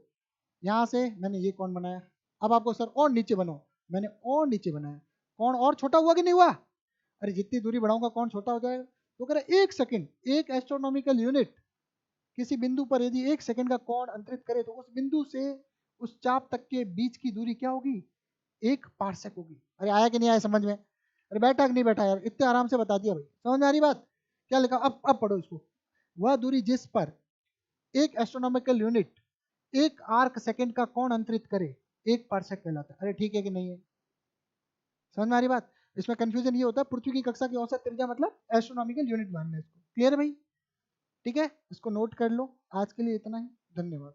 यहाँ से मैंने ये कोण बनाया, अब आपको सर और नीचे बनाओ, मैंने और नीचे बनाया, कोण और छोटा हुआ कि नहीं हुआ, अरे जितनी दूरी बढ़ाऊंगा कोण छोटा हो जाएगा। तो कह रहे 1 सेकंड, एक एस्ट्रोनॉमिकल यूनिट किसी बिंदु पर यदि 1 सेकंड का कोण अंतरित करे, तो उस बिंदु से उस चाप तक के बीच की दूरी क्या होगी, 1 पार्सेक होगी। अरे आया कि नहीं आया समझ में, अरे बैठा कि नहीं बैठा यार, इतने आराम से बता दिया भाई, समझ में आ रही बात। क्या लिखा, अब पढ़ो इसको, वह दूरी जिस पर एक एस्ट्रोनॉमिकल यूनिट 1 आर्क सेकंड का कोण अंतरित करे, 1 पार्सेक कहलाता है। अरे ठीक है कि नहीं है, समझ में आ रही बात। इसमें कंफ्यूजन ये होता है, पृथ्वी की कक्षा की औसत त्रिज्या मतलब एस्ट्रोनॉमिकल यूनिट मानना है इसको। क्लियर है भाई? ठीक है, इसको नोट कर लो। आज के लिए इतना ही, धन्यवाद।